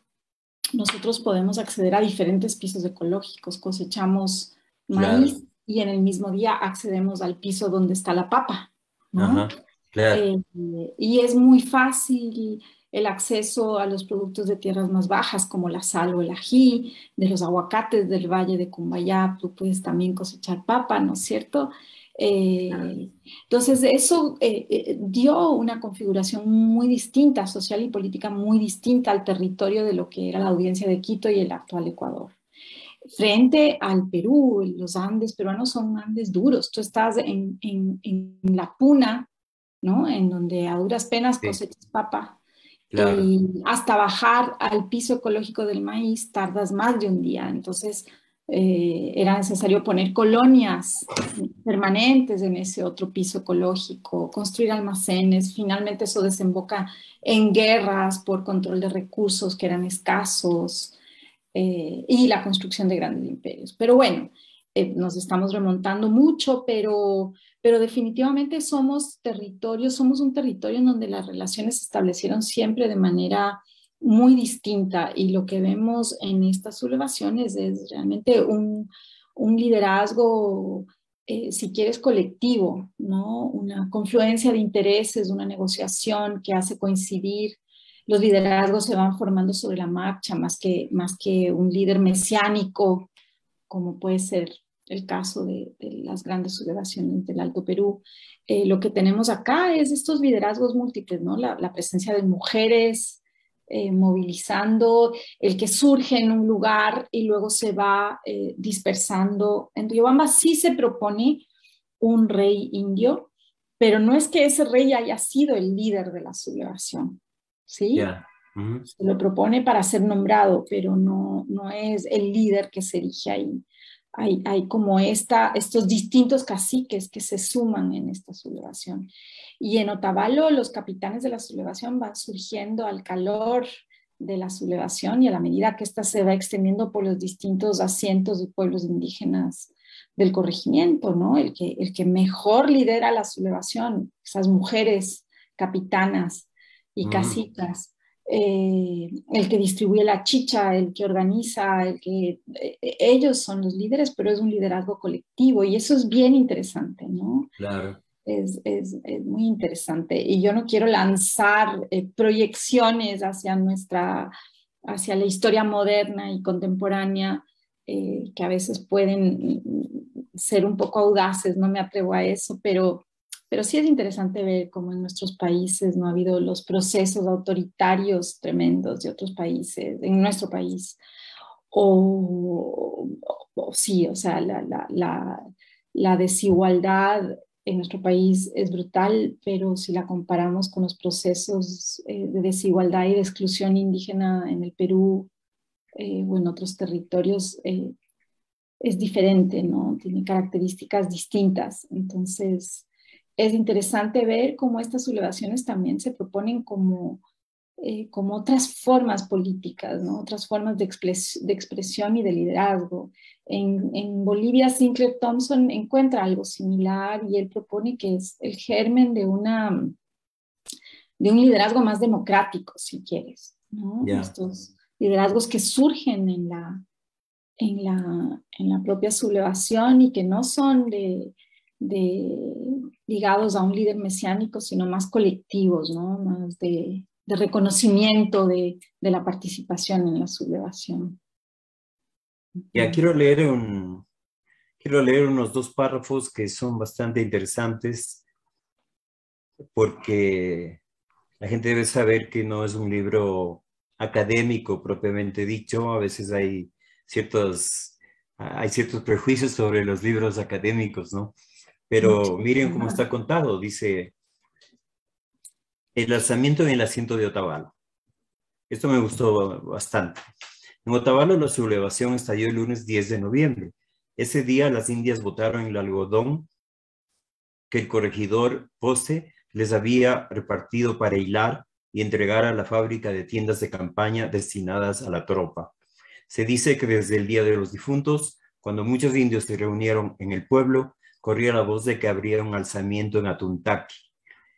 nosotros podemos acceder a diferentes pisos ecológicos, cosechamos Claro. maíz y en el mismo día accedemos al piso donde está la papa, ¿no? Ajá, claro. Eh, y es muy fácil el acceso a los productos de tierras más bajas como la sal o el ají, de los aguacates del valle de Cumbayá, tú puedes también cosechar papa, ¿no es cierto? Entonces eso dio una configuración muy distinta, social y política muy distinta al territorio de lo que era la audiencia de Quito y el actual Ecuador. Frente al Perú, los Andes peruanos son Andes duros, tú estás en la puna, ¿no? En donde a duras penas Sí, cosechas papa. claro. Hasta bajar al piso ecológico del maíz tardas más de un día. Entonces era necesario poner colonias permanentes en ese otro piso ecológico, construir almacenes. Finalmente eso desemboca en guerras por control de recursos que eran escasos, y la construcción de grandes imperios. Pero bueno, nos estamos remontando mucho, pero definitivamente somos un territorio en donde las relaciones se establecieron siempre de manera muy distinta, y lo que vemos en estas sublevaciones es realmente un liderazgo, si quieres, colectivo, ¿no? Una confluencia de intereses, una negociación que hace coincidir. Los liderazgos se van formando sobre la marcha, más que un líder mesiánico, como puede ser el caso de las grandes sublevaciones del Alto Perú. Lo que tenemos acá es estos liderazgos múltiples, ¿no? La presencia de mujeres movilizando, el que surge en un lugar y luego se va dispersando. En Riobamba sí se propone un rey indio, pero no es que ese rey haya sido el líder de la sublevación, ¿sí? Ya. Ujú. Se lo propone para ser nombrado, pero no es el líder que se erige ahí. Hay como estos distintos caciques que se suman en esta sublevación. Y en Otavalo los capitanes de la sublevación van surgiendo al calor de la sublevación y a la medida que ésta se va extendiendo por los distintos asientos de pueblos indígenas del corregimiento, ¿no? El que mejor lidera la sublevación, esas mujeres capitanas y Ujú. cacicas, el que distribuye la chicha, el que organiza, ellos son los líderes, pero es un liderazgo colectivo y eso es bien interesante, ¿no? Claro. Es muy interesante y yo no quiero lanzar proyecciones hacia la historia moderna y contemporánea, que a veces pueden ser un poco audaces, no me atrevo a eso, pero sí es interesante ver cómo en nuestros países no ha habido los procesos autoritarios tremendos de otros países, en nuestro país. Sí, o sea, la desigualdad en nuestro país es brutal, pero si la comparamos con los procesos de desigualdad y de exclusión indígena en el Perú o en otros territorios, es diferente, ¿no? Tiene características distintas. Entonces, es interesante ver cómo estas sublevaciones también se proponen como otras formas políticas, ¿no? Otras formas de expresión y de liderazgo. En Bolivia, Sinclair Thompson encuentra algo similar y él propone que es el germen de un liderazgo más democrático, si quieres, ¿no? Ya. Estos liderazgos que surgen en la propia sublevación y que no son ligados a un líder mesiánico, sino más colectivos, ¿no? Más de reconocimiento de la participación en la sublevación. Ya quiero leer unos dos párrafos que son bastante interesantes porque la gente debe saber que no es un libro académico propiamente dicho. A veces hay ciertos prejuicios sobre los libros académicos, ¿no? Pero miren cómo está contado. Dice, el alzamiento en el asiento de Otavalo. Esto me gustó bastante. En Otavalo la sublevación estalló el lunes 10 de noviembre. Ese día las indias botaron el algodón que el corregidor Posse les había repartido para hilar y entregar a la fábrica de tiendas de campaña destinadas a la tropa. Se dice que desde el Día de los Difuntos, cuando muchos indios se reunieron en el pueblo, corría la voz de que habría un alzamiento en Atuntaqui.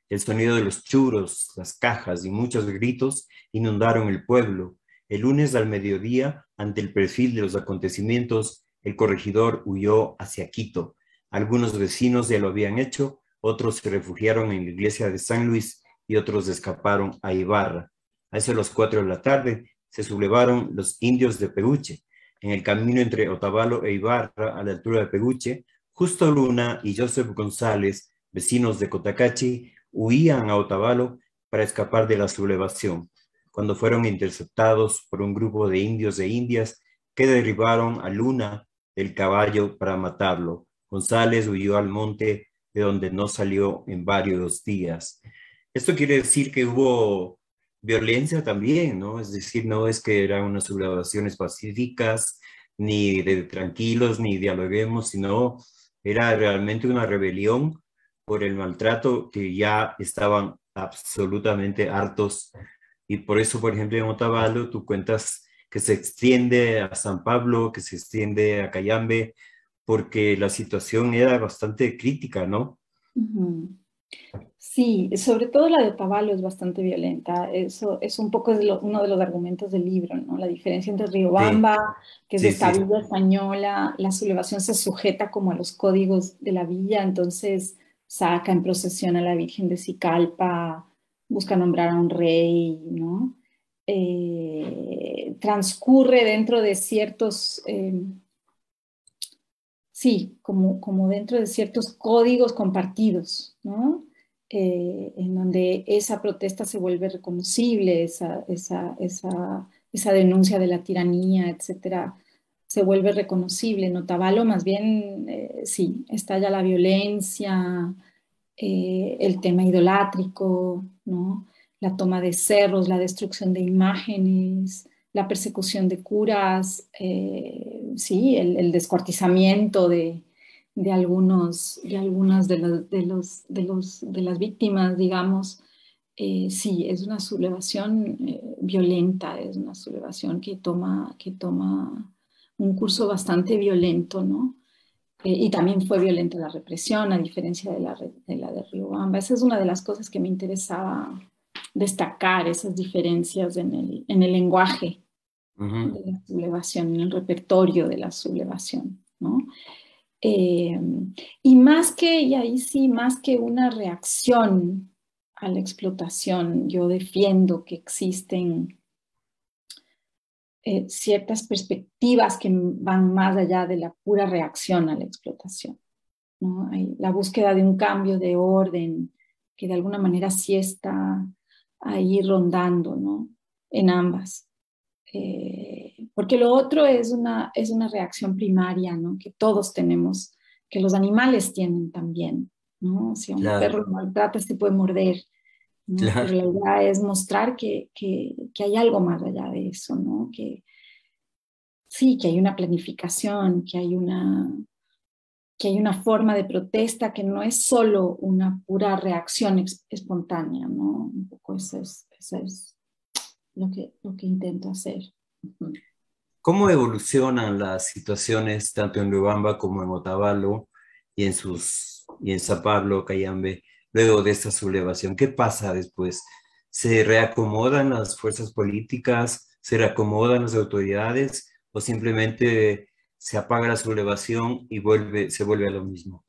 El sonido de los churos, las cajas y muchos gritos inundaron el pueblo. El lunes al mediodía, ante el perfil de los acontecimientos, el corregidor huyó hacia Quito. Algunos vecinos ya lo habían hecho, otros se refugiaron en la iglesia de San Luis y otros escaparon a Ibarra. A eso de las 4 de la tarde se sublevaron los indios de Peguche. En el camino entre Otavalo e Ibarra, a la altura de Peguche, Justo Luna y Joseph González, vecinos de Cotacachi, huían a Otavalo para escapar de la sublevación, cuando fueron interceptados por un grupo de indios e indias que derribaron a Luna del caballo para matarlo. González huyó al monte, de donde no salió en varios días. Esto quiere decir que hubo violencia también, ¿no? Es decir, no es que eran unas sublevaciones pacíficas, ni de tranquilos, ni dialoguemos, sino era realmente una rebelión por el maltrato que ya estaban absolutamente hartos. Y por eso, por ejemplo, en Otavalo, tú cuentas que se extiende a San Pablo, que se extiende a Cayambe, porque la situación era bastante crítica, ¿no? Ujú. Sí, sobre todo la de Otavalo es bastante violenta. Eso es un poco uno de los argumentos del libro, ¿no? La diferencia entre Sí, Riobamba, que es de sí, esta sí. villa española, la sublevación se sujeta como a los códigos de la villa, entonces saca en procesión a la Virgen de Sicalpa, busca nombrar a un rey, ¿no? Transcurre dentro de ciertos, sí, como dentro de ciertos códigos compartidos, ¿no? En donde esa protesta se vuelve reconocible, esa denuncia de la tiranía, etcétera, se vuelve reconocible. En Otavalo, más bien, sí, estalla la violencia, el tema idolátrico, ¿no? La toma de cerros, la destrucción de imágenes, la persecución de curas, sí, el descuartizamiento de algunas de las víctimas, digamos. Sí, es una sublevación violenta, es una sublevación que toma un curso bastante violento, ¿no? Y también fue violenta la represión, a diferencia de la de Riobamba. Esa es una de las cosas que me interesaba destacar, esas diferencias en el lenguaje Ujú. de la sublevación, en el repertorio de la sublevación, ¿no? Eh, y ahí sí, más que una reacción a la explotación, yo defiendo que existen ciertas perspectivas que van más allá de la pura reacción a la explotación, ¿no? Hay la búsqueda de un cambio de orden que de alguna manera sí está ahí rondando, ¿no? En ambas. Porque lo otro es una reacción primaria, ¿no? Que todos tenemos, que los animales tienen también, ¿no? Si a un Claro, perro lo maltratas te puede morder, ¿no? Pero claro. la idea es mostrar que hay algo más allá de eso, ¿no? Que sí, que hay una planificación, que hay una forma de protesta que no es solo una pura reacción espontánea, ¿no? Un poco eso es lo que intento hacer. Ujú. ¿Cómo evolucionan las situaciones tanto en Riobamba como en Otavalo y en San Pablo, Cayambe, luego de esta sublevación? ¿Qué pasa después? ¿Se reacomodan las fuerzas políticas? ¿Se reacomodan las autoridades? ¿O simplemente se apaga la sublevación y se vuelve a lo mismo?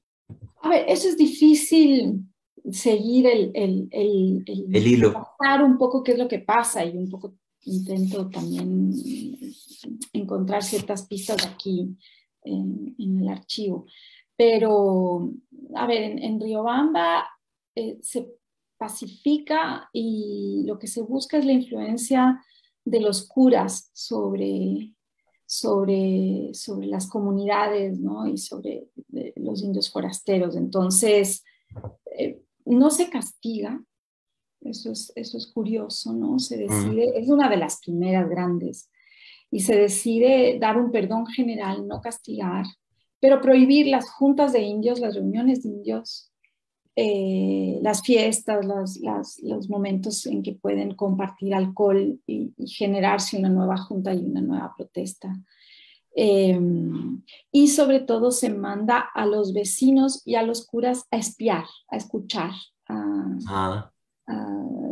A ver, eso es difícil seguir El hilo. repasar un poco qué es lo que pasa y un poco intento también encontrar ciertas pistas aquí en el archivo. Pero, a ver, en Riobamba se pacifica y lo que se busca es la influencia de los curas sobre las comunidades, ¿no? Y sobre los indios forasteros. Entonces, no se castiga, eso es curioso, ¿no? Se Mm, decide, es una de las primeras grandes, y se decide dar un perdón general, no castigar, pero prohibir las juntas de indios, las reuniones de indios, las fiestas, los momentos en que pueden compartir alcohol y generarse una nueva junta y una nueva protesta. Eh, y sobre todo se manda a los vecinos y a los curas a espiar, a escuchar, ah,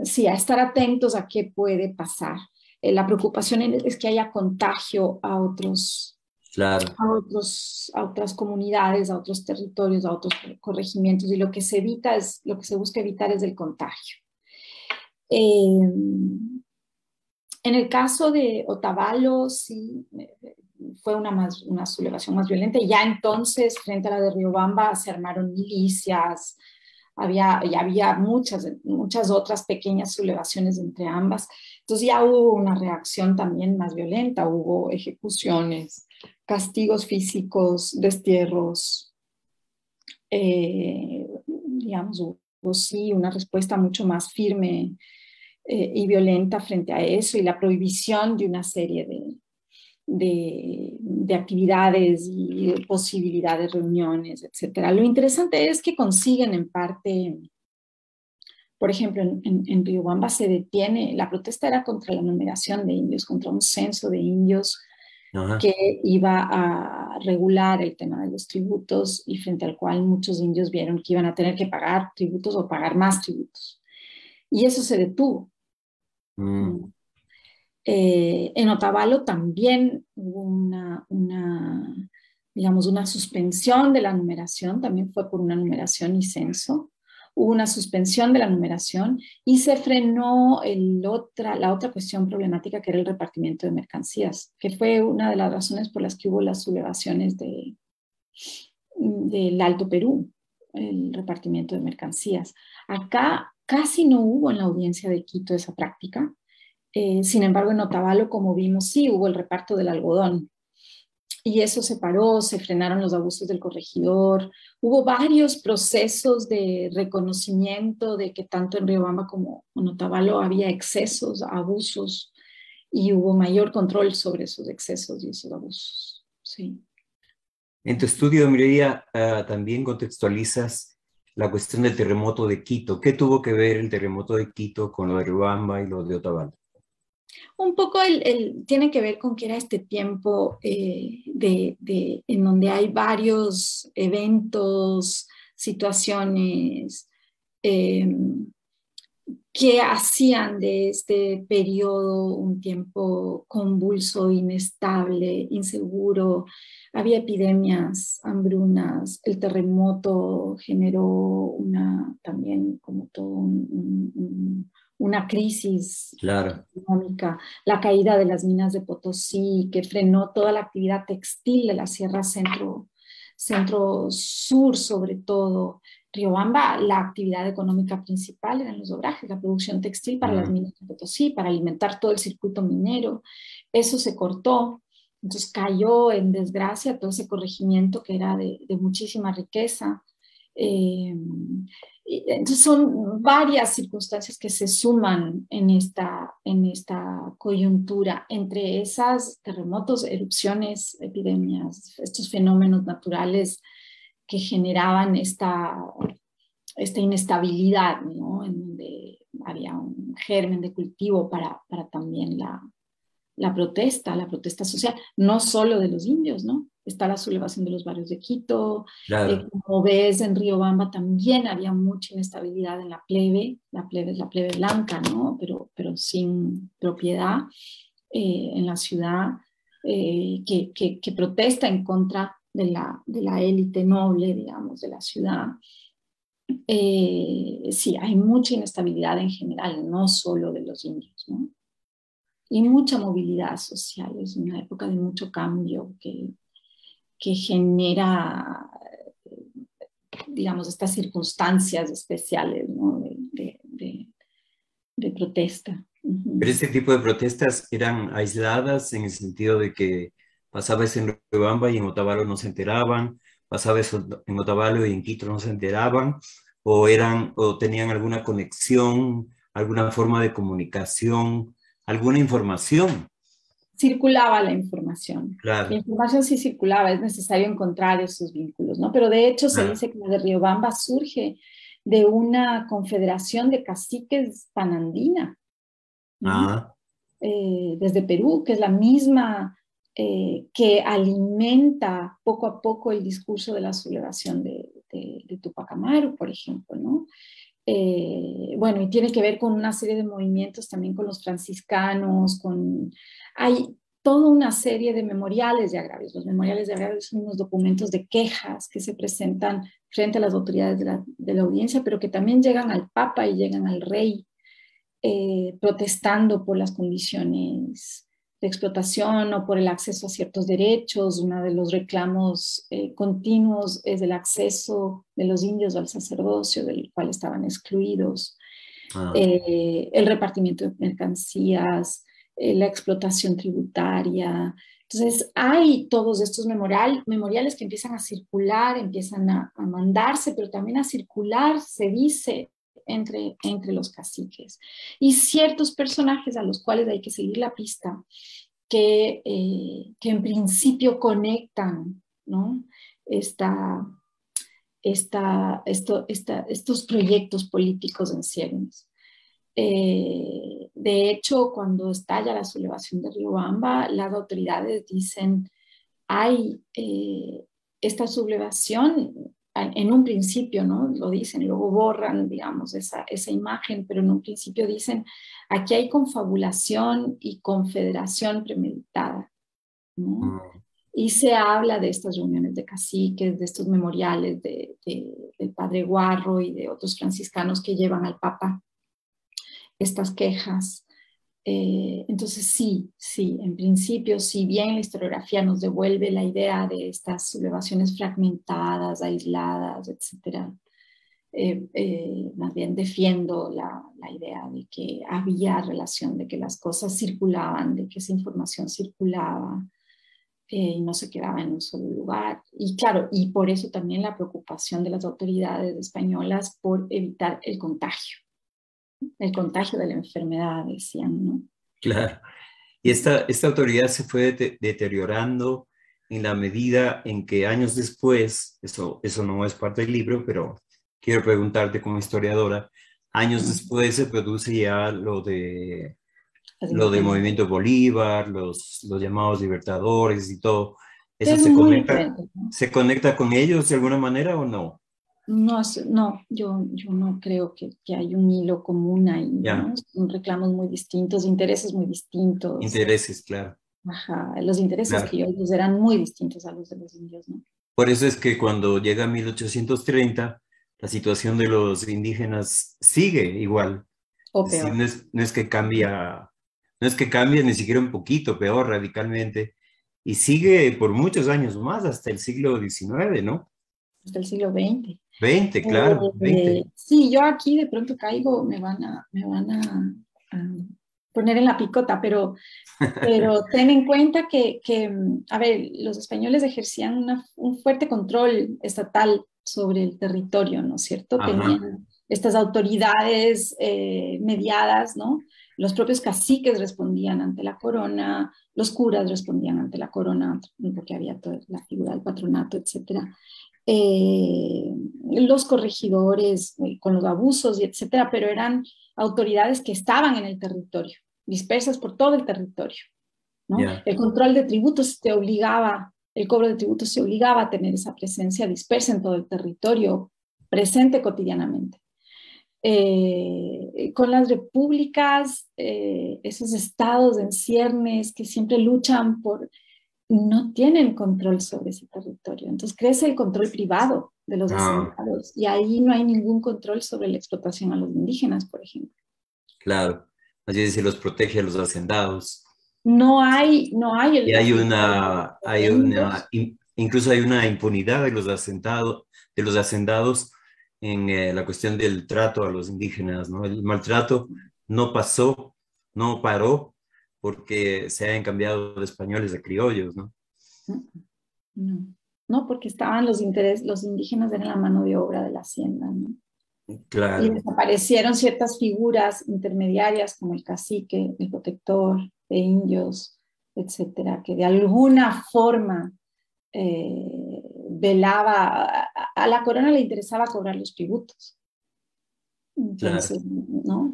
sí, a estar atentos a qué puede pasar. La preocupación es que haya contagio claro. a otras comunidades, a otros territorios, a otros corregimientos, y lo que se busca evitar es el contagio. Eh, en el caso de Otavalo, sí, fue una sublevación más violenta. Y ya entonces, frente a la de Riobamba, se armaron milicias, había muchas otras pequeñas sublevaciones entre ambas. Entonces ya hubo una reacción también más violenta, hubo ejecuciones, castigos físicos, destierros, digamos, hubo sí una respuesta mucho más firme y violenta frente a eso, y la prohibición de una serie de actividades y de posibilidades, reuniones, etcétera. Lo interesante es que consiguen en parte, por ejemplo, en Riobamba se detiene, la protesta era contra la numeración de indios, contra un censo de indios Ajá. que iba a regular el tema de los tributos y frente al cual muchos indios vieron que iban a tener que pagar tributos o pagar más tributos. Y eso se detuvo. Mm. En Otavalo también hubo digamos, una suspensión de la numeración, también fue por una numeración y censo. Hubo una suspensión de la numeración y se frenó la otra cuestión problemática que era el repartimiento de mercancías, que fue una de las razones por las que hubo las sublevaciones del Alto Perú, el repartimiento de mercancías. Acá casi no hubo en la audiencia de Quito esa práctica. Sin embargo, en Otavalo, como vimos, sí hubo el reparto del algodón. Y eso se paró, se frenaron los abusos del corregidor. Hubo varios procesos de reconocimiento de que tanto en Riobamba como en Otavalo había excesos, abusos, y hubo mayor control sobre esos excesos y esos abusos. Sí. En tu estudio, Mireia, también contextualizas la cuestión del terremoto de Quito. ¿Qué tuvo que ver el terremoto de Quito con lo de Riobamba y lo de Otavalo? Un poco tiene que ver con que era este tiempo en donde hay varios eventos, situaciones eh, que hacían de este periodo un tiempo convulso, inestable, inseguro. Había epidemias, hambrunas, el terremoto generó también como todo una crisis Claro, económica, la caída de las minas de Potosí, que frenó toda la actividad textil de la Sierra Centro-Sur sobre todo. Riobamba, la actividad económica principal eran los obrajes, la producción textil para las minas de Potosí, para alimentar todo el circuito minero. Eso se cortó, entonces cayó en desgracia todo ese corregimiento que era de muchísima riqueza. Entonces son varias circunstancias que se suman en esta coyuntura, entre esas terremotos, erupciones, epidemias, estos fenómenos naturales que generaban esta inestabilidad, ¿no? En donde había un germen de cultivo para también la protesta social, no solo de los indios, ¿no? Está la sublevación de los barrios de Quito, claro. como ves en Riobamba también había mucha inestabilidad en la plebe es la plebe blanca, ¿no? Pero sin propiedad en la ciudad, que protesta en contra de la élite noble, digamos, de la ciudad. Sí, hay mucha inestabilidad en general, no solo de los indios, ¿no? Y mucha movilidad social, es una época de mucho cambio que genera, digamos, estas circunstancias especiales, ¿no? De protesta. Pero Uh-huh. este tipo de protestas eran aisladas en el sentido de que pasaba eso en Riobamba y en Otavalo no se enteraban, pasaba eso en Otavalo y en Quito no se enteraban, o tenían alguna conexión, alguna forma de comunicación, alguna información. Circulaba la información. La Claro. información sí circulaba, es necesario encontrar esos vínculos, ¿no? Pero de hecho se Ah, dice que la de Riobamba surge de una confederación de caciques panandina, ¿no? ah, Desde Perú, que es la misma que alimenta poco a poco el discurso de la sublevación de Tupac Amaru, por ejemplo, ¿no? Bueno, y tiene que ver con una serie de movimientos también con los franciscanos, hay toda una serie de memoriales de agravios. Los memoriales de agravios son unos documentos de quejas que se presentan frente a las autoridades de la audiencia, pero que también llegan al Papa y llegan al Rey, protestando por las condiciones de explotación o por el acceso a ciertos derechos. Uno de los reclamos continuos es el acceso de los indios al sacerdocio, del cual estaban excluidos, ah. el repartimiento de mercancías, la explotación tributaria. Entonces, hay todos estos memoriales que empiezan a circular, empiezan a mandarse, pero también a circular, se dice, entre los caciques. Y ciertos personajes a los cuales hay que seguir la pista, que en principio conectan, ¿no? Estos proyectos políticos en ciernes. De hecho, cuando estalla la sublevación de Riobamba, las autoridades dicen, hay esta sublevación, en un principio, ¿no? Lo dicen, luego borran, digamos, esa imagen, pero en un principio dicen, aquí hay confabulación y confederación premeditada, ¿no? Y se habla de estas reuniones de caciques, de estos memoriales del padre Guarro y de otros franciscanos que llevan al Papa estas quejas. Entonces sí, en principio, si bien la historiografía nos devuelve la idea de estas sublevaciones fragmentadas, aisladas, etc., más bien defiendo la idea de que había relación, de que las cosas circulaban, de que esa información circulaba y no se quedaba en un solo lugar. Y claro, y por eso también la preocupación de las autoridades españolas por evitar el contagio de la enfermedad, decían, ¿no? Claro. Y esta autoridad se fue deteriorando en la medida en que años después, eso no es parte del libro, pero quiero preguntarte como historiadora, años después se produce ya lo de Movimiento Bolívar, los llamados libertadores y todo. ¿Eso es muy diferente, ¿no? ¿Se conecta con ellos de alguna manera o no? No, yo no creo que hay un hilo común ahí, ¿no? Son reclamos muy distintos, intereses muy distintos. Intereses, claro. Ajá, los intereses criollos eran muy distintos a los de los indios, ¿no? Por eso es que cuando llega 1830, la situación de los indígenas sigue igual. O peor. No es que cambia ni siquiera un poquito, peor radicalmente. Y sigue por muchos años más, hasta el siglo XIX, ¿no? Hasta el siglo XX. 20, claro, 20. Sí, yo aquí de pronto caigo, me van a poner en la picota, pero ten en cuenta que, a ver, los españoles ejercían un fuerte control estatal sobre el territorio, ¿no es cierto? Ajá. Tenían estas autoridades mediadas, ¿no? Los propios caciques respondían ante la corona, los curas respondían ante la corona, porque había toda la figura del patronato, etcétera. Los corregidores con los abusos y etcétera, pero eran autoridades que estaban en el territorio, dispersas por todo el territorio, ¿no? Yeah. El control de tributos el cobro de tributos se obligaba a tener esa presencia dispersa en todo el territorio, presente cotidianamente. Con las repúblicas, esos estados en ciernes que siempre luchan no tienen control sobre ese territorio. Entonces crece el control privado de los hacendados y ahí no hay ningún control sobre la explotación a los indígenas, por ejemplo. Claro, así se los protege a los hacendados. No hay el... Y incluso hay una impunidad de los hacendados en la cuestión del trato a los indígenas, ¿no? El maltrato no paró, porque se hayan cambiado de españoles a criollos, ¿no? No, porque estaban los indígenas eran la mano de obra de la hacienda, ¿no? Claro. Y desaparecieron ciertas figuras intermediarias como el cacique, el protector de indios, etcétera, que de alguna forma velaba, a la corona le interesaba cobrar los tributos. Entonces, claro, ¿no?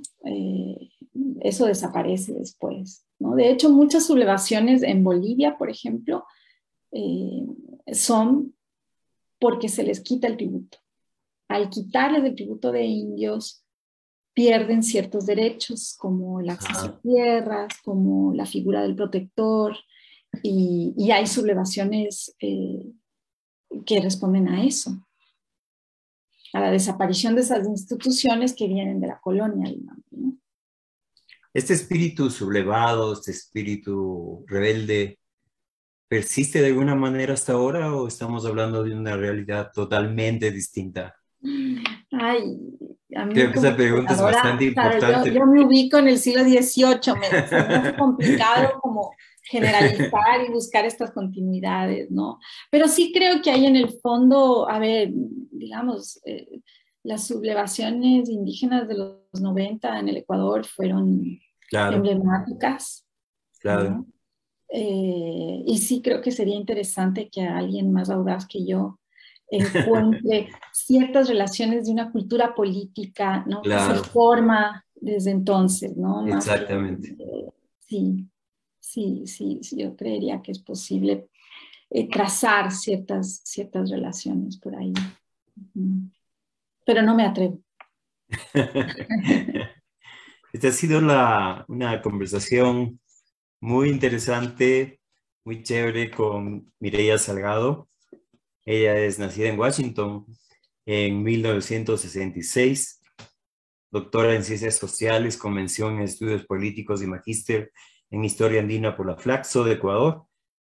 Eso desaparece después, ¿no? De hecho, muchas sublevaciones en Bolivia, por ejemplo, son porque se les quita el tributo. Al quitarles el tributo de indios, pierden ciertos derechos, como el acceso a tierras, como la figura del protector, y hay sublevaciones que responden a eso, a la desaparición de esas instituciones que vienen de la colonia, digamos, ¿no? Este espíritu sublevado, este espíritu rebelde, ¿persiste de alguna manera hasta ahora o estamos hablando de una realidad totalmente distinta? Ay, a mí creo que esa pregunta es bastante importante. Claro, yo me ubico en el siglo XVIII, es muy complicado como generalizar y buscar estas continuidades, ¿no? Pero sí creo que hay en el fondo, a ver, digamos, las sublevaciones indígenas de los 90 en el Ecuador fueron Claro, emblemáticas, claro. ¿no? Y sí creo que sería interesante que alguien más audaz que yo encuentre ciertas relaciones de una cultura política, ¿no? Que se Claro, forma desde entonces, ¿no? Más que, exactamente. sí, sí, yo creería que es posible trazar ciertas relaciones por ahí. Pero no me atrevo. Esta ha sido una conversación muy interesante, muy chévere con Mireia Salgado. Ella es nacida en Washington en 1966, doctora en Ciencias Sociales, con mención en Estudios Políticos y magíster en Historia Andina por la Flaxo de Ecuador,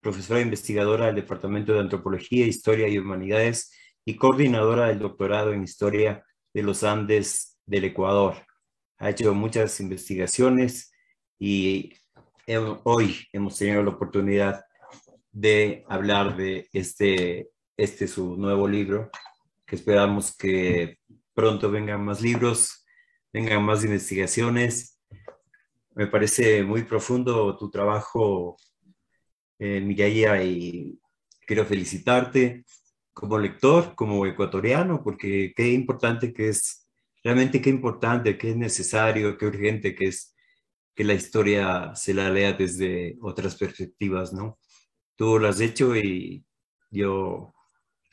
profesora investigadora del Departamento de Antropología, Historia y Humanidades y coordinadora del doctorado en Historia de los Andes del Ecuador. Ha hecho muchas investigaciones y hoy hemos tenido la oportunidad de hablar de su nuevo libro, que esperamos que pronto vengan más libros, vengan más investigaciones. Me parece muy profundo tu trabajo, Mireia, y quiero felicitarte como lector, como ecuatoriano, porque qué importante que es, realmente qué importante, qué es necesario, qué urgente que es que la historia se la lea desde otras perspectivas, ¿no? Tú lo has hecho y yo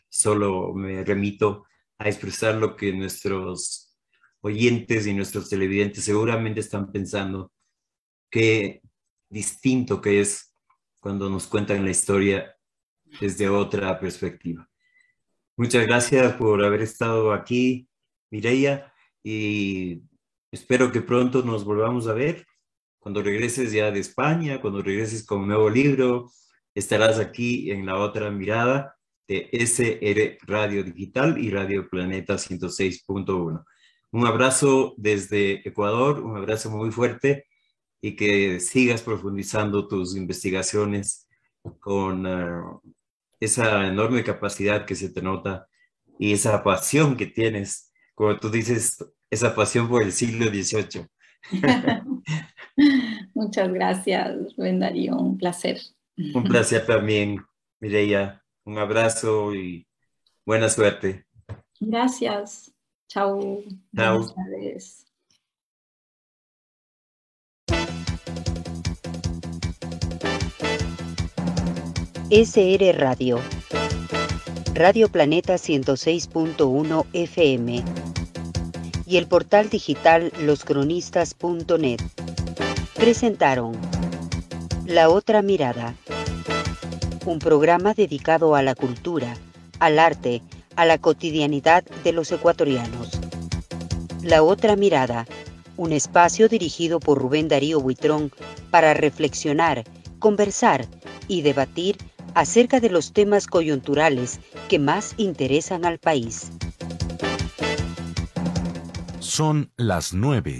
solo me remito a expresar lo que nuestros oyentes y nuestros televidentes seguramente están pensando, qué distinto que es cuando nos cuentan la historia desde otra perspectiva. Muchas gracias por haber estado aquí, Mireia, y espero que pronto nos volvamos a ver. Cuando regreses ya de España, cuando regreses con un nuevo libro, estarás aquí en La Otra Mirada de SR Radio Digital y Radio Planeta 106.1. Un abrazo desde Ecuador, un abrazo muy fuerte y que sigas profundizando tus investigaciones con esa enorme capacidad que se te nota y esa pasión que tienes, como tú dices, esa pasión por el siglo XVIII. Muchas gracias, Rubén Darío, un placer. Un placer también, Mireia. Un abrazo y buena suerte. Gracias. Chao. Buenas Chao. tardes. SR Radio. Radio Planeta 106.1 FM. Y el portal digital loscronistas.net. Presentaron La Otra Mirada. Un programa dedicado a la cultura, al arte, a la cotidianidad de los ecuatorianos. La Otra Mirada, un espacio dirigido por Rubén Darío Buitrón para reflexionar, conversar y debatir acerca de los temas coyunturales que más interesan al país. Son las 9.